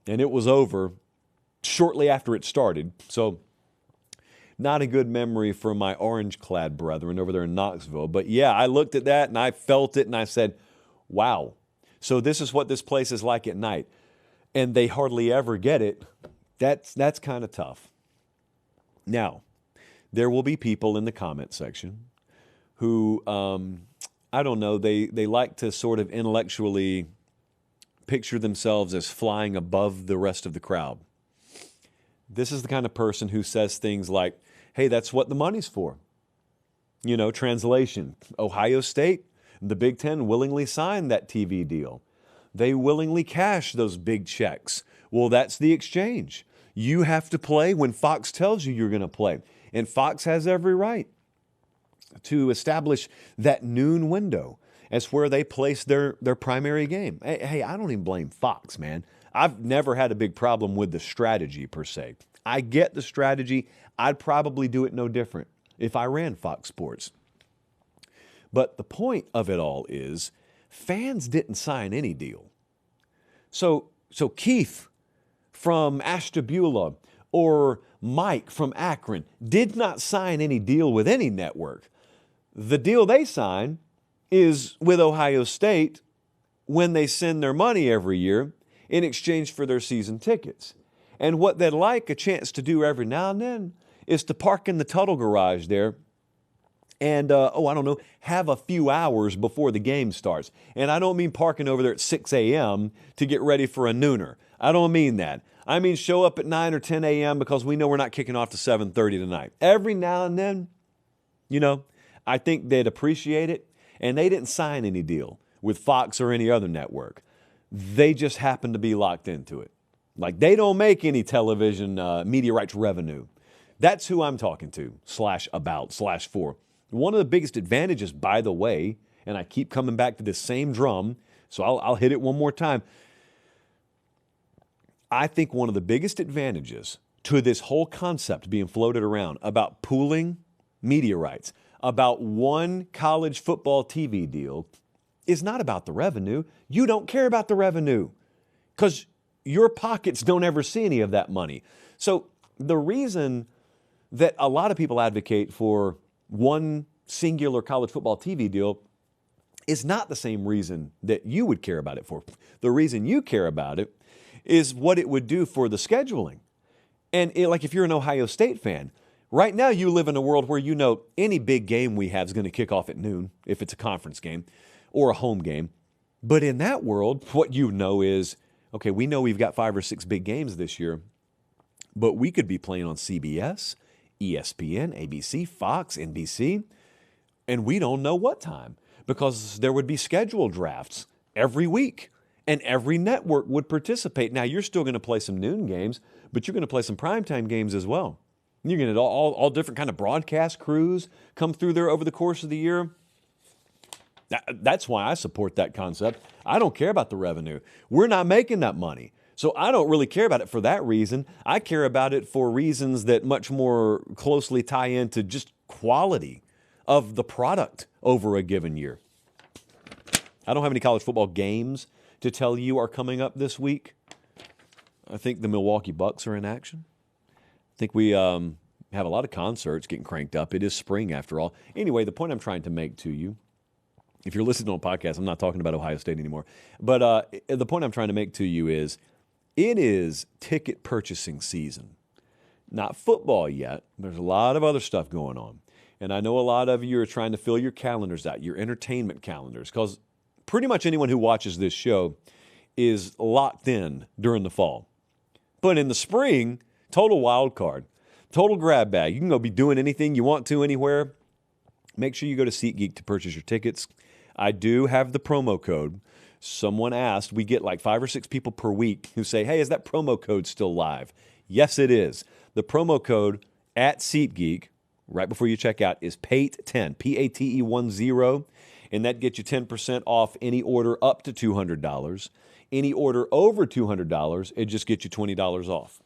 And it was over shortly after it started. So not a good memory for my orange-clad brethren over there in Knoxville. But yeah, I looked at that and I felt it and I said, wow. So this is what this place is like at night. And they hardly ever get it. That's kind of tough. Now, there will be people in the comment section who, I don't know, they like to sort of intellectually picture themselves as flying above the rest of the crowd. This is the kind of person who says things like, hey, that's what the money's for. You know, translation, Ohio State, the Big Ten willingly signed that TV deal. They willingly cash those big checks. Well, that's the exchange. You have to play when Fox tells you you're going to play. And Fox has every right to establish that noon window as where they place their primary game. Hey, I don't even blame Fox, man. I've never had a big problem with the strategy per se. I get the strategy. I'd probably do it no different if I ran Fox Sports. But the point of it all is fans didn't sign any deal. So Keith from Ashtabula or Mike from Akron did not sign any deal with any network. The deal they sign is with Ohio State when they send their money every year in exchange for their season tickets. And what they'd like a chance to do every now and then is to park in the Tuttle garage there and, have a few hours before the game starts. And I don't mean parking over there at 6 a.m. to get ready for a nooner. I don't mean that. I mean show up at 9 or 10 a.m. because we know we're not kicking off to 7:30 tonight. Every now and then, I think they'd appreciate it. And they didn't sign any deal with Fox or any other network. They just happen to be locked into it. Like they don't make any television media rights revenue. That's who I'm talking to, /about/for. One of the biggest advantages, by the way, and I keep coming back to this same drum, so I'll hit it one more time. I think one of the biggest advantages to this whole concept being floated around about pooling media rights, about one college football TV deal, is not about the revenue. You don't care about the revenue because your pockets don't ever see any of that money. So the reason that a lot of people advocate for one singular college football TV deal is not the same reason that you would care about it for. The reason you care about it is what it would do for the scheduling. And like if you're an Ohio State fan, right now you live in a world where you know any big game we have is going to kick off at noon if it's a conference game or a home game. But in that world, what you know is, okay, we know we've got 5 or 6 big games this year, but we could be playing on CBS, ESPN, ABC, Fox, NBC, and we don't know what time because there would be schedule drafts every week and every network would participate. Now, you're still going to play some noon games, but you're going to play some primetime games as well. You're going to all different kind of broadcast crews come through there over the course of the year. That's why I support that concept. I don't care about the revenue. We're not making that money. So I don't really care about it for that reason. I care about it for reasons that much more closely tie into just quality of the product over a given year. I don't have any college football games to tell you are coming up this week. I think the Milwaukee Bucks are in action. I think we have a lot of concerts getting cranked up. It is spring after all. Anyway, the point I'm trying to make to you, if you're listening on a podcast, I'm not talking about Ohio State anymore. But the point I'm trying to make to you is it is ticket purchasing season. Not football yet. There's a lot of other stuff going on. And I know a lot of you are trying to fill your calendars out, your entertainment calendars, because pretty much anyone who watches this show is locked in during the fall. But in the spring, total wild card, total grab bag. You can go be doing anything you want to anywhere. Make sure you go to SeatGeek to purchase your tickets. I do have the promo code. Someone asked, we get like 5 or 6 people per week who say, hey, is that promo code still live? Yes, it is. The promo code at SeatGeek, right before you check out, is PATE10, P-A-T-E-1-0, and that gets you 10% off any order up to $200. Any order over $200, it just gets you $20 off.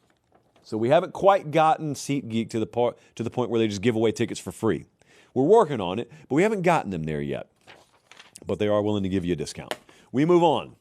So we haven't quite gotten SeatGeek to the point where they just give away tickets for free. We're working on it, but we haven't gotten them there yet. But they are willing to give you a discount. We move on.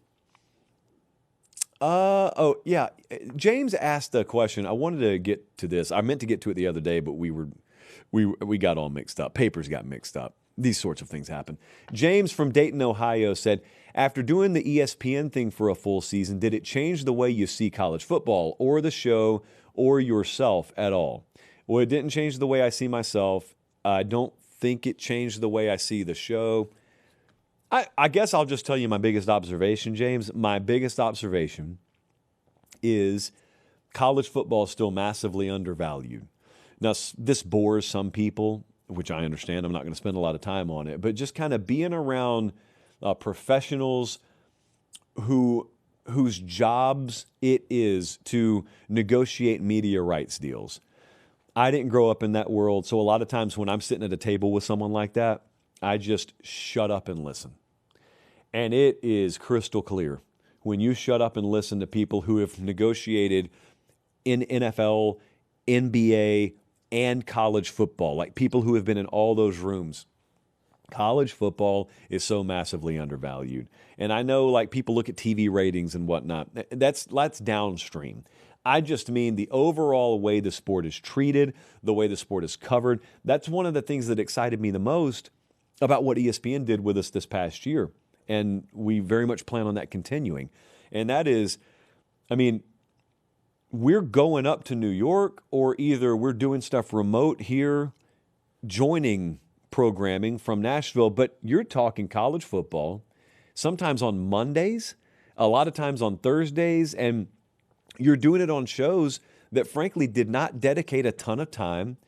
James asked a question. I wanted to get to this. I meant to get to it the other day, but we got all mixed up. Papers got mixed up. These sorts of things happen. James from Dayton, Ohio said, after doing the ESPN thing for a full season, did it change the way you see college football or the show or yourself at all? Well, it didn't change the way I see myself. I don't think it changed the way I see the show. I guess I'll just tell you my biggest observation, James. My biggest observation is college football is still massively undervalued. Now, this bores some people, which I understand. I'm not going to spend a lot of time on it. But just kind of being around professionals who whose jobs it is to negotiate media rights deals. I didn't grow up in that world, so a lot of times when I'm sitting at a table with someone like that, I just shut up and listen. And it is crystal clear when you shut up and listen to people who have negotiated in NFL, NBA, and college football, like people who have been in all those rooms. College football is so massively undervalued. And I know like people look at TV ratings and whatnot. That's downstream. I just mean the overall way the sport is treated, the way the sport is covered. That's one of the things that excited me the most about what ESPN did with us this past year. And we very much plan on that continuing. And that is, I mean, we're going up to New York, or either we're doing stuff remote here, joining programming from Nashville, but you're talking college football, sometimes on Mondays, a lot of times on Thursdays, and you're doing it on shows that frankly did not dedicate a ton of time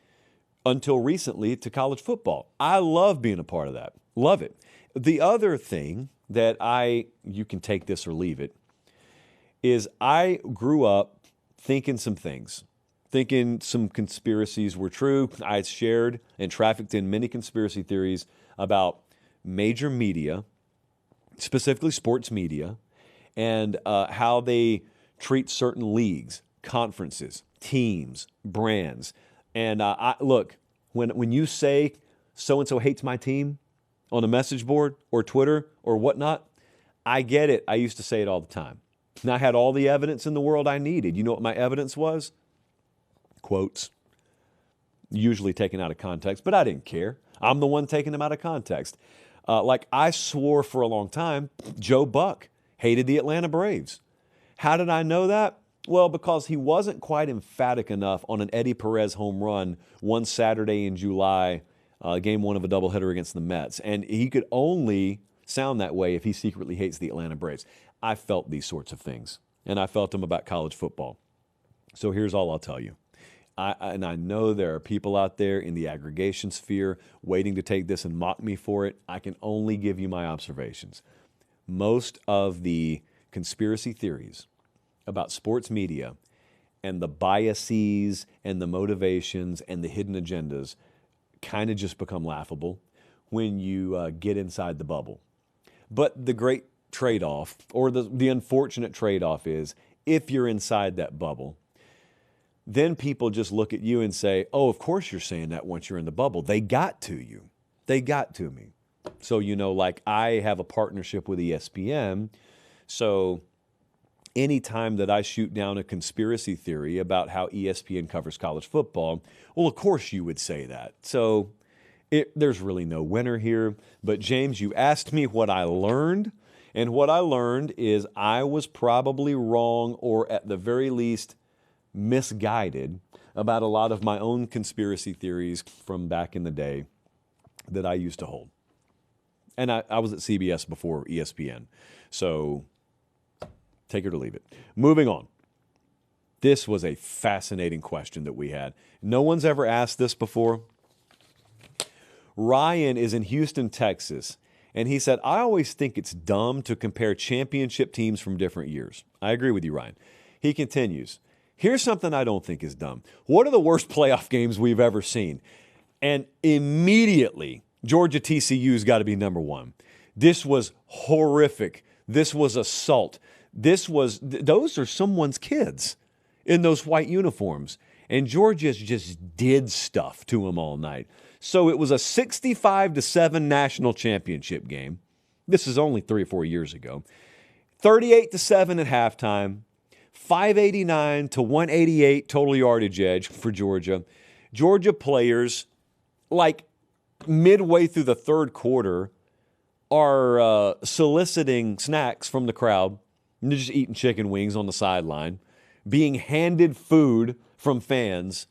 until recently to college football. I love being a part of that. Love it. The other thing that you can take this or leave it, is I grew up thinking some things, thinking some conspiracies were true. I had shared and trafficked in many conspiracy theories about major media, specifically sports media, and how they treat certain leagues, conferences, teams, brands. And look, when you say so-and-so hates my team on a message board or Twitter or whatnot, I get it. I used to say it all the time. And I had all the evidence in the world I needed. You know what my evidence was? Quotes, usually taken out of context, but I didn't care. I'm the one taking them out of context. Like I swore for a long time, Joe Buck hated the Atlanta Braves. How did I know that? Well, because he wasn't quite emphatic enough on an Eddie Perez home run one Saturday in July, game one of a doubleheader against the Mets. And he could only sound that way if he secretly hates the Atlanta Braves. I felt these sorts of things, and I felt them about college football. So here's all I'll tell you. And I know there are people out there in the aggregation sphere waiting to take this and mock me for it. I can only give you my observations. Most of the conspiracy theories about sports media and the biases and the motivations and the hidden agendas kind of just become laughable when you get inside the bubble. But the great trade-off, or the unfortunate trade-off, is if you're inside that bubble, then people just look at you and say, oh, of course you're saying that once you're in the bubble. They got to you. They got to me. So, like I have a partnership with ESPN. So anytime that I shoot down a conspiracy theory about how ESPN covers college football, well, of course you would say that. So there's really no winner here. But James, you asked me what I learned. And what I learned is I was probably wrong, or at the very least misguided, about a lot of my own conspiracy theories from back in the day that I used to hold. And I was at CBS before ESPN. So take it or leave it. Moving on. This was a fascinating question that we had. No one's ever asked this before. Ryan is in Houston, Texas. And he said, I always think it's dumb to compare championship teams from different years. I agree with you, Ryan. He continues, here's something I don't think is dumb. What are the worst playoff games we've ever seen? And immediately, Georgia TCU's got to be number one. This was horrific. This was assault. Those are someone's kids in those white uniforms. And Georgia just did stuff to them all night. So it was a 65-7 national championship game. This is only 3 or 4 years ago. 38-7 at halftime. 589 to 188 total yardage edge for Georgia. Georgia players, like midway through the third quarter, are soliciting snacks from the crowd. And they're just eating chicken wings on the sideline, being handed food from fans.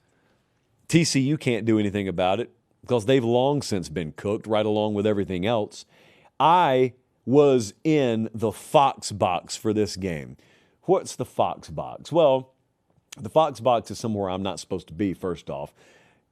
TCU can't do anything about it because they've long since been cooked right along with everything else. I was in the Fox box for this game. What's the Fox box? Well, the Fox box is somewhere I'm not supposed to be, first off.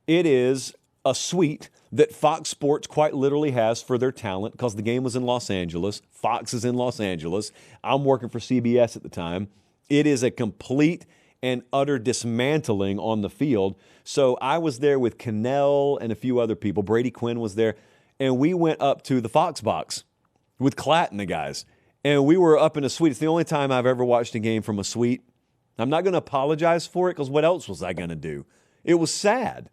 It is a suite that Fox Sports quite literally has for their talent because the game was in Los Angeles. Fox is in Los Angeles. I'm working for CBS at the time. It is a complete and utter dismantling on the field. So I was there with Cannell and a few other people. Brady Quinn was there. And we went up to the Fox box with Klatt and the guys. And we were up in a suite. It's the only time I've ever watched a game from a suite. I'm not going to apologize for it because what else was I going to do? It was sad.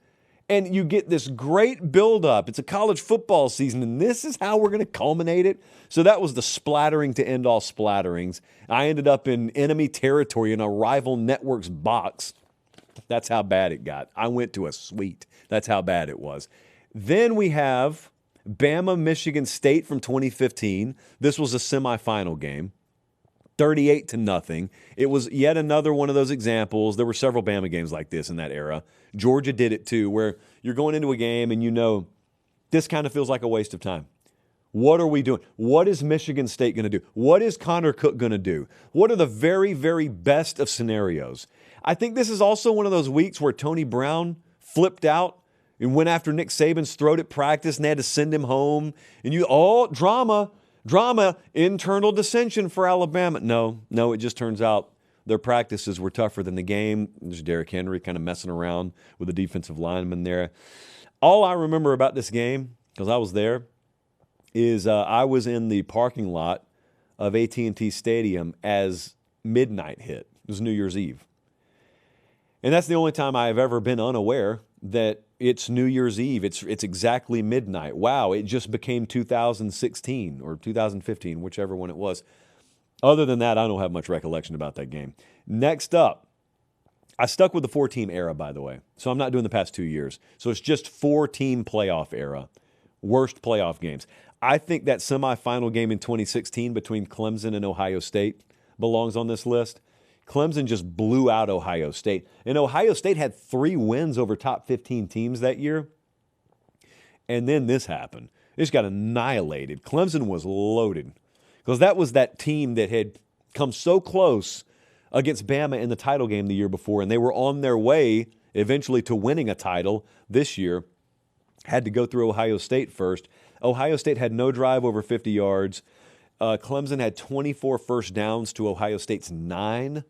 And you get this great buildup. It's a college football season, and this is how we're going to culminate it. So that was the splattering to end all splatterings. I ended up in enemy territory in a rival network's box. That's how bad it got. I went to a suite. That's how bad it was. Then we have Bama, Michigan State from 2015. This was a semifinal game. 38-0. It was yet another one of those examples. There were several Bama games like this in that era. Georgia did it too, where you're going into a game and you know this kind of feels like a waste of time. What are we doing? What is Michigan State going to do? What is Connor Cook going to do? What are the very, very best of scenarios? I think this is also one of those weeks where Tony Brown flipped out and went after Nick Saban's throat at practice and they had to send him home. And drama, internal dissension for Alabama. No, it just turns out their practices were tougher than the game. There's Derrick Henry kind of messing around with the defensive lineman there. All I remember about this game, because I was there, is I was in the parking lot of AT&T Stadium as midnight hit. It was New Year's Eve. And that's the only time I have ever been unaware that it's New Year's Eve. It's exactly midnight. Wow, it just became 2016 or 2015, whichever one it was. Other than that, I don't have much recollection about that game. Next up, I stuck with the 4-team era, by the way. So I'm not doing the past 2 years. So it's just 4-team playoff era. Worst playoff games. I think that semifinal game in 2016 between Clemson and Ohio State belongs on this list. Clemson just blew out Ohio State. And Ohio State had 3 wins over top 15 teams that year. And then this happened. It just got annihilated. Clemson was loaded because that was that team that had come so close against Bama in the title game the year before, and they were on their way eventually to winning a title this year. Had to go through Ohio State first. Ohio State had no drive over 50 yards. Clemson had 24 first downs to Ohio State's 9.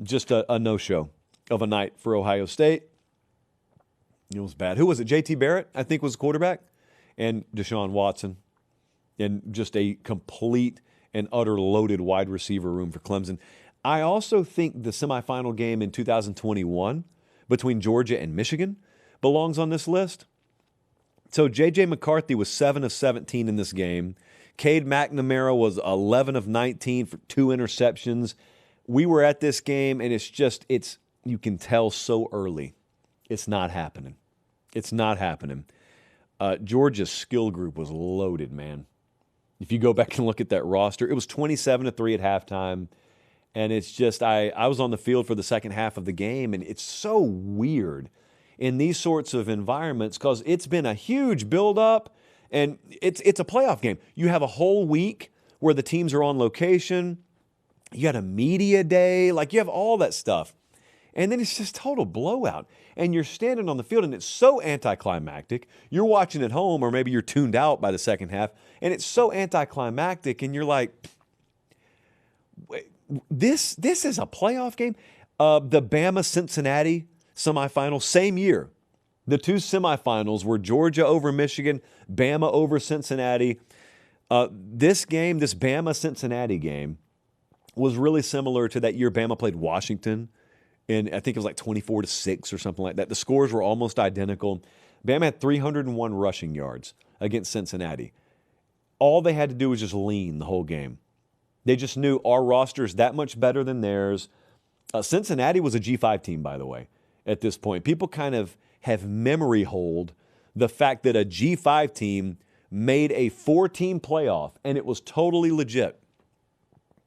Just a no-show of a night for Ohio State. It was bad. Who was it? J.T. Barrett, I think, was the quarterback, and Deshaun Watson, and just a complete and utter loaded wide receiver room for Clemson. I also think the semifinal game in 2021 between Georgia and Michigan belongs on this list. So J.J. McCarthy was 7 of 17 in this game. Cade McNamara was 11 of 19 for 2 interceptions. We were at this game, and you can tell so early. It's not happening. It's not happening. Georgia's skill group was loaded, man. If you go back and look at that roster, it was 27-3 at halftime. And it's just, I was on the field for the second half of the game, and it's so weird in these sorts of environments because it's been a huge build-up, and it's a playoff game. You have a whole week where the teams are on location. You got a media day. Like, you have all that stuff. And then it's just total blowout. And you're standing on the field, and it's so anticlimactic. You're watching at home, or maybe you're tuned out by the second half, and it's so anticlimactic, and you're like, this is a playoff game? The Bama-Cincinnati semifinal, same year. The 2 semifinals were Georgia over Michigan, Bama over Cincinnati. This game, this Bama-Cincinnati game, was really similar to that year Bama played Washington, and I think it was like 24-6 or something like that. The scores were almost identical. Bama had 301 rushing yards against Cincinnati. All they had to do was just lean the whole game. They just knew our roster is that much better than theirs. Cincinnati was a G5 team, by the way, at this point. People kind of have memory hold the fact that a G5 team made a 4-team playoff, and it was totally legit.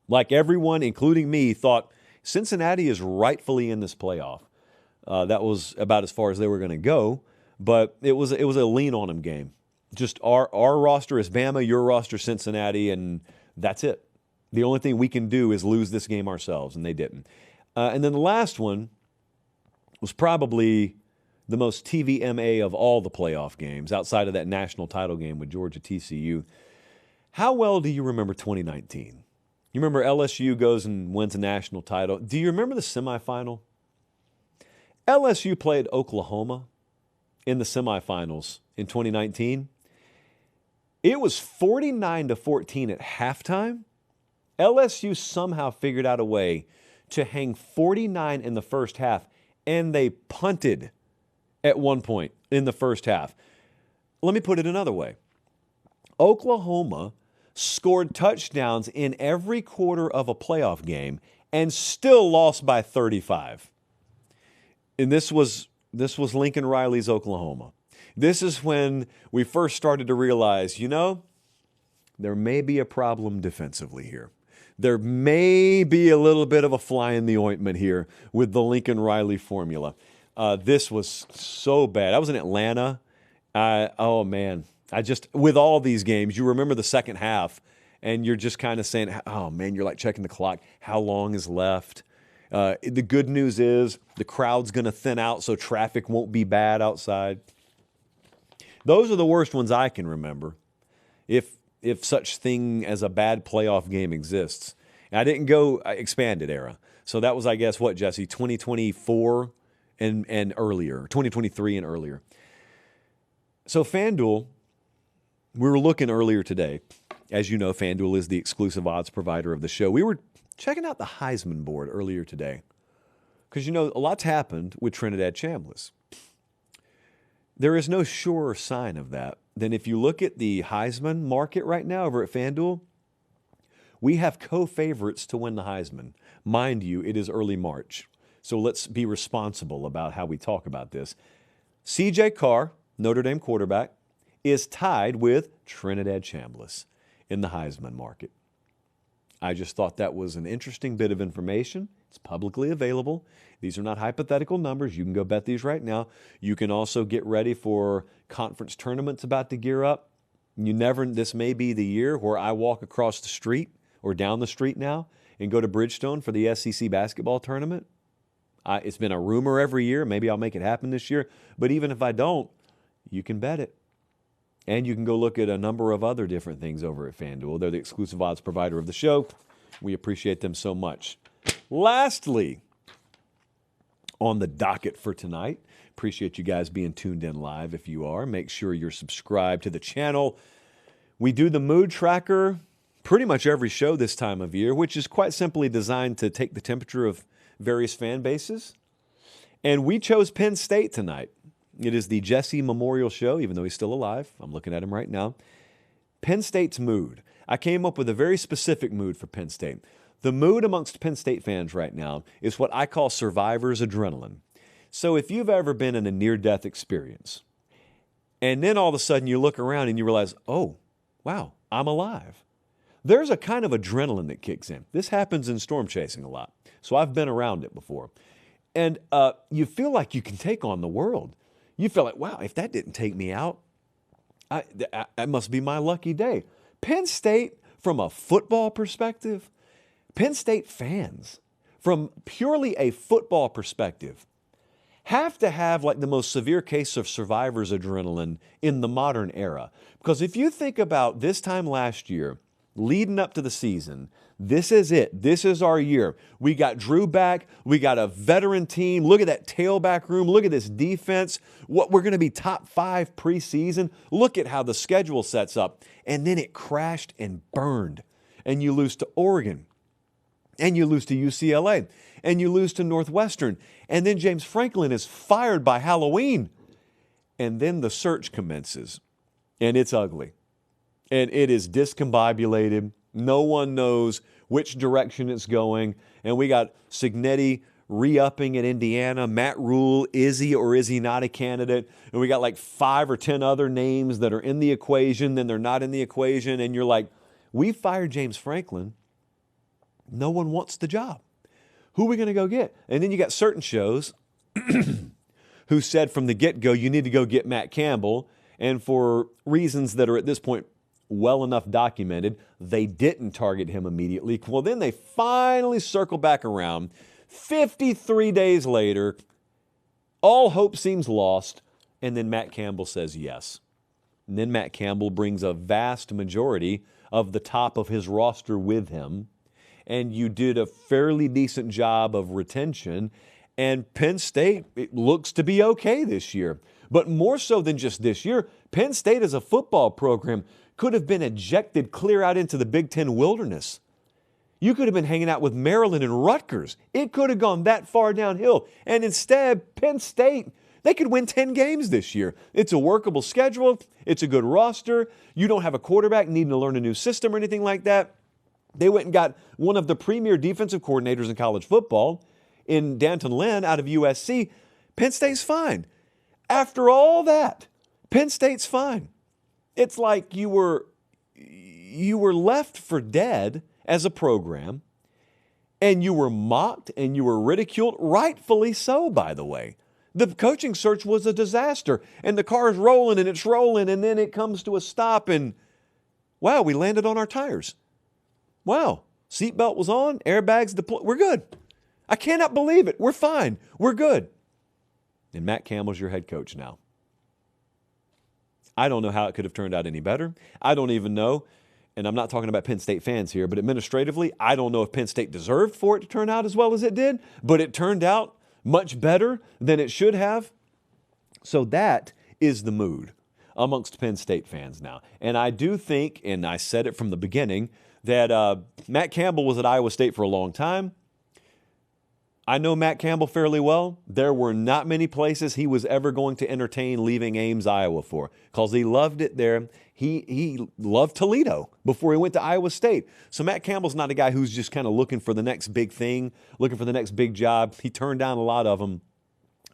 Like everyone, including me, thought Cincinnati is rightfully in this playoff. That was about as far as they were going to go, but it was a lean on them game. Just our roster is Bama, your roster Cincinnati, and that's it. The only thing we can do is lose this game ourselves, and they didn't. And then the last one was probably the most TVMA of all the playoff games, outside of that national title game with Georgia TCU. How well do you remember 2019? You remember LSU goes and wins a national title. Do you remember the semifinal? LSU played Oklahoma in the semifinals in 2019. It was 49-14 at halftime. LSU somehow figured out a way to hang 49 in the first half, and they punted at one point in the first half. Let me put it another way. Oklahoma scored touchdowns in every quarter of a playoff game and still lost by 35. And this was Lincoln Riley's Oklahoma. This is when we first started to realize, there may be a problem defensively here. There may be a little bit of a fly in the ointment here with the Lincoln Riley formula. This was so bad. I was in Atlanta. Oh, man. With all these games, you remember the second half, and you're just kind of saying, oh, man, you're like checking the clock. How long is left? The good news is the crowd's going to thin out so traffic won't be bad outside. Those are the worst ones I can remember, if such thing as a bad playoff game exists. And I didn't go expanded era. So that was, I guess, what, Jesse, 2024 and earlier, 2023 and earlier. So FanDuel, we were looking earlier today. As you know, FanDuel is the exclusive odds provider of the show. We were checking out the Heisman board earlier today because, a lot's happened with Trinidad Chambliss. There is no surer sign of that than if you look at the Heisman market right now over at FanDuel, we have co-favorites to win the Heisman. Mind you, it is early March, so let's be responsible about how we talk about this. C.J. Carr, Notre Dame quarterback, is tied with Trinidad Chambliss in the Heisman market. I just thought that was an interesting bit of information. It's publicly available. These are not hypothetical numbers. You can go bet these right now. You can also get ready for conference tournaments about to gear up. This may be the year where I walk across the street or down the street now and go to Bridgestone for the SEC basketball tournament. It's been a rumor every year. Maybe I'll make it happen this year. But even if I don't, you can bet it. And you can go look at a number of other different things over at FanDuel. They're the exclusive odds provider of the show. We appreciate them so much. Lastly, on the docket for tonight, appreciate you guys being tuned in live. If you are, make sure you're subscribed to the channel. We do the mood tracker pretty much every show this time of year, which is quite simply designed to take the temperature of various fan bases. And we chose Penn State tonight. It is the Jesse Memorial Show, even though he's still alive. I'm looking at him right now. Penn State's mood. I came up with a very specific mood for Penn State. The mood amongst Penn State fans right now is what I call survivor's adrenaline. So if you've ever been in a near-death experience, and then all of a sudden you look around and you realize, oh, wow, I'm alive. There's a kind of adrenaline that kicks in. This happens in storm chasing a lot. So I've been around it before. And you feel like you can take on the world. You feel like, wow, if that didn't take me out, that must be my lucky day. Penn State, from a football perspective, Penn State fans, from purely a football perspective, have to have like the most severe case of survivor's adrenaline in the modern era. Because if you think about this time last year, leading up to the season, this is it. This is our year. We got Drew back. We got a veteran team. Look at that tailback room. Look at this defense. We're going to be top 5 preseason. Look at how the schedule sets up. And then it crashed and burned. And you lose to Oregon. And you lose to UCLA. And you lose to Northwestern. And then James Franklin is fired by Halloween. And then the search commences. And it's ugly. And it is discombobulated. No one knows which direction it's going. And we got Cignetti re-upping at Indiana. Matt Rule, is he or is he not a candidate? And we got like 5 or 10 other names that are in the equation, then they're not in the equation. And you're like, we fired James Franklin. No one wants the job. Who are we going to go get? And then you got certain shows who said from the get-go, you need to go get Matt Campbell. And for reasons that are at this point well enough documented, they didn't target him immediately. Well, then they finally circle back around. 53 days later, All hope seems lost, and then Matt Campbell says yes. And then Matt Campbell brings a vast majority of the top of his roster with him, and you did a fairly decent job of retention, and Penn State, it looks to be okay this year. But more so than just this year, Penn State as a football program could have been ejected clear out into the Big Ten wilderness. You could have been hanging out with Maryland and Rutgers. It could have gone that far downhill. And instead, Penn State, they could win 10 games this year. It's a workable schedule. It's a good roster. You don't have a quarterback needing to learn a new system or anything like that. They went and got one of the premier defensive coordinators in college football in Danton Lynn out of USC. Penn State's fine. After all that, Penn State's fine. It's like you were left for dead as a program, and you were mocked and you were ridiculed, rightfully so, by the way. The coaching search was a disaster, and the car's rolling and it's rolling, and then it comes to a stop, and wow, we landed on our tires. Wow, seatbelt was on, airbags deployed. We're good. I cannot believe it. We're fine. We're good. And Matt Campbell's your head coach now. I don't know how it could have turned out any better. I don't even know, and I'm not talking about Penn State fans here, but administratively, I don't know if Penn State deserved for it to turn out as well as it did, but it turned out much better than it should have. So that is the mood amongst Penn State fans now. And I do think, and I said it from the beginning, that Matt Campbell was at Iowa State for a long time. I know Matt Campbell fairly well. There were not many places he was ever going to entertain leaving Ames, Iowa for, because he loved it there. He loved Toledo before he went to Iowa State. So Matt Campbell's not a guy who's just kind of looking for the next big thing, looking for the next big job. He turned down a lot of them.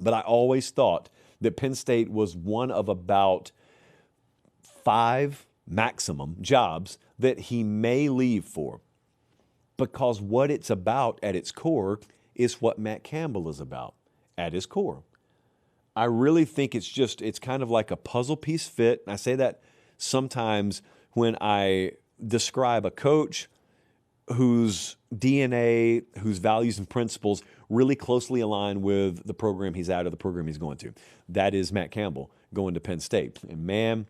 But I always thought that Penn State was one of about 5 maximum jobs that he may leave for, because what it's about at its core is what Matt Campbell is about at his core. I really think it's kind of like a puzzle piece fit. And I say that sometimes when I describe a coach whose DNA, whose values and principles really closely align with the program he's at or the program he's going to. That is Matt Campbell going to Penn State. And man,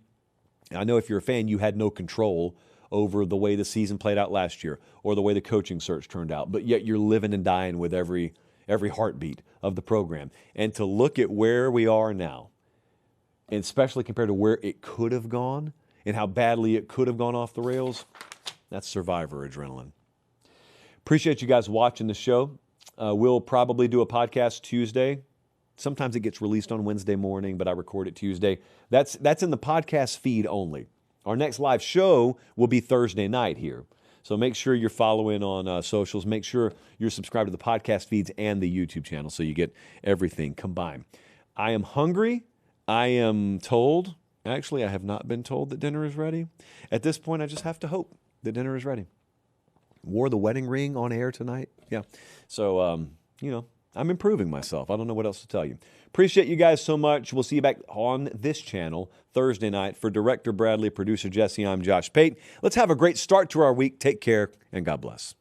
I know if you're a fan, you had no control over the way the season played out last year or the way the coaching search turned out, but yet you're living and dying with every heartbeat of the program. And to look at where we are now, and especially compared to where it could have gone and how badly it could have gone off the rails, that's survivor adrenaline. Appreciate you guys watching the show. We'll probably do a podcast Tuesday. Sometimes it gets released on Wednesday morning, but I record it Tuesday. That's in the podcast feed only. Our next live show will be Thursday night here. So make sure you're following on socials. Make sure you're subscribed to the podcast feeds and the YouTube channel so you get everything combined. I am hungry. I am told, actually I have not been told that dinner is ready. At this point, I just have to hope that dinner is ready. Wore the wedding ring on air tonight. Yeah. So, I'm improving myself. I don't know what else to tell you. Appreciate you guys so much. We'll see you back on this channel Thursday night. For Director Bradley, Producer Jesse, I'm Josh Pate. Let's have a great start to our week. Take care, and God bless.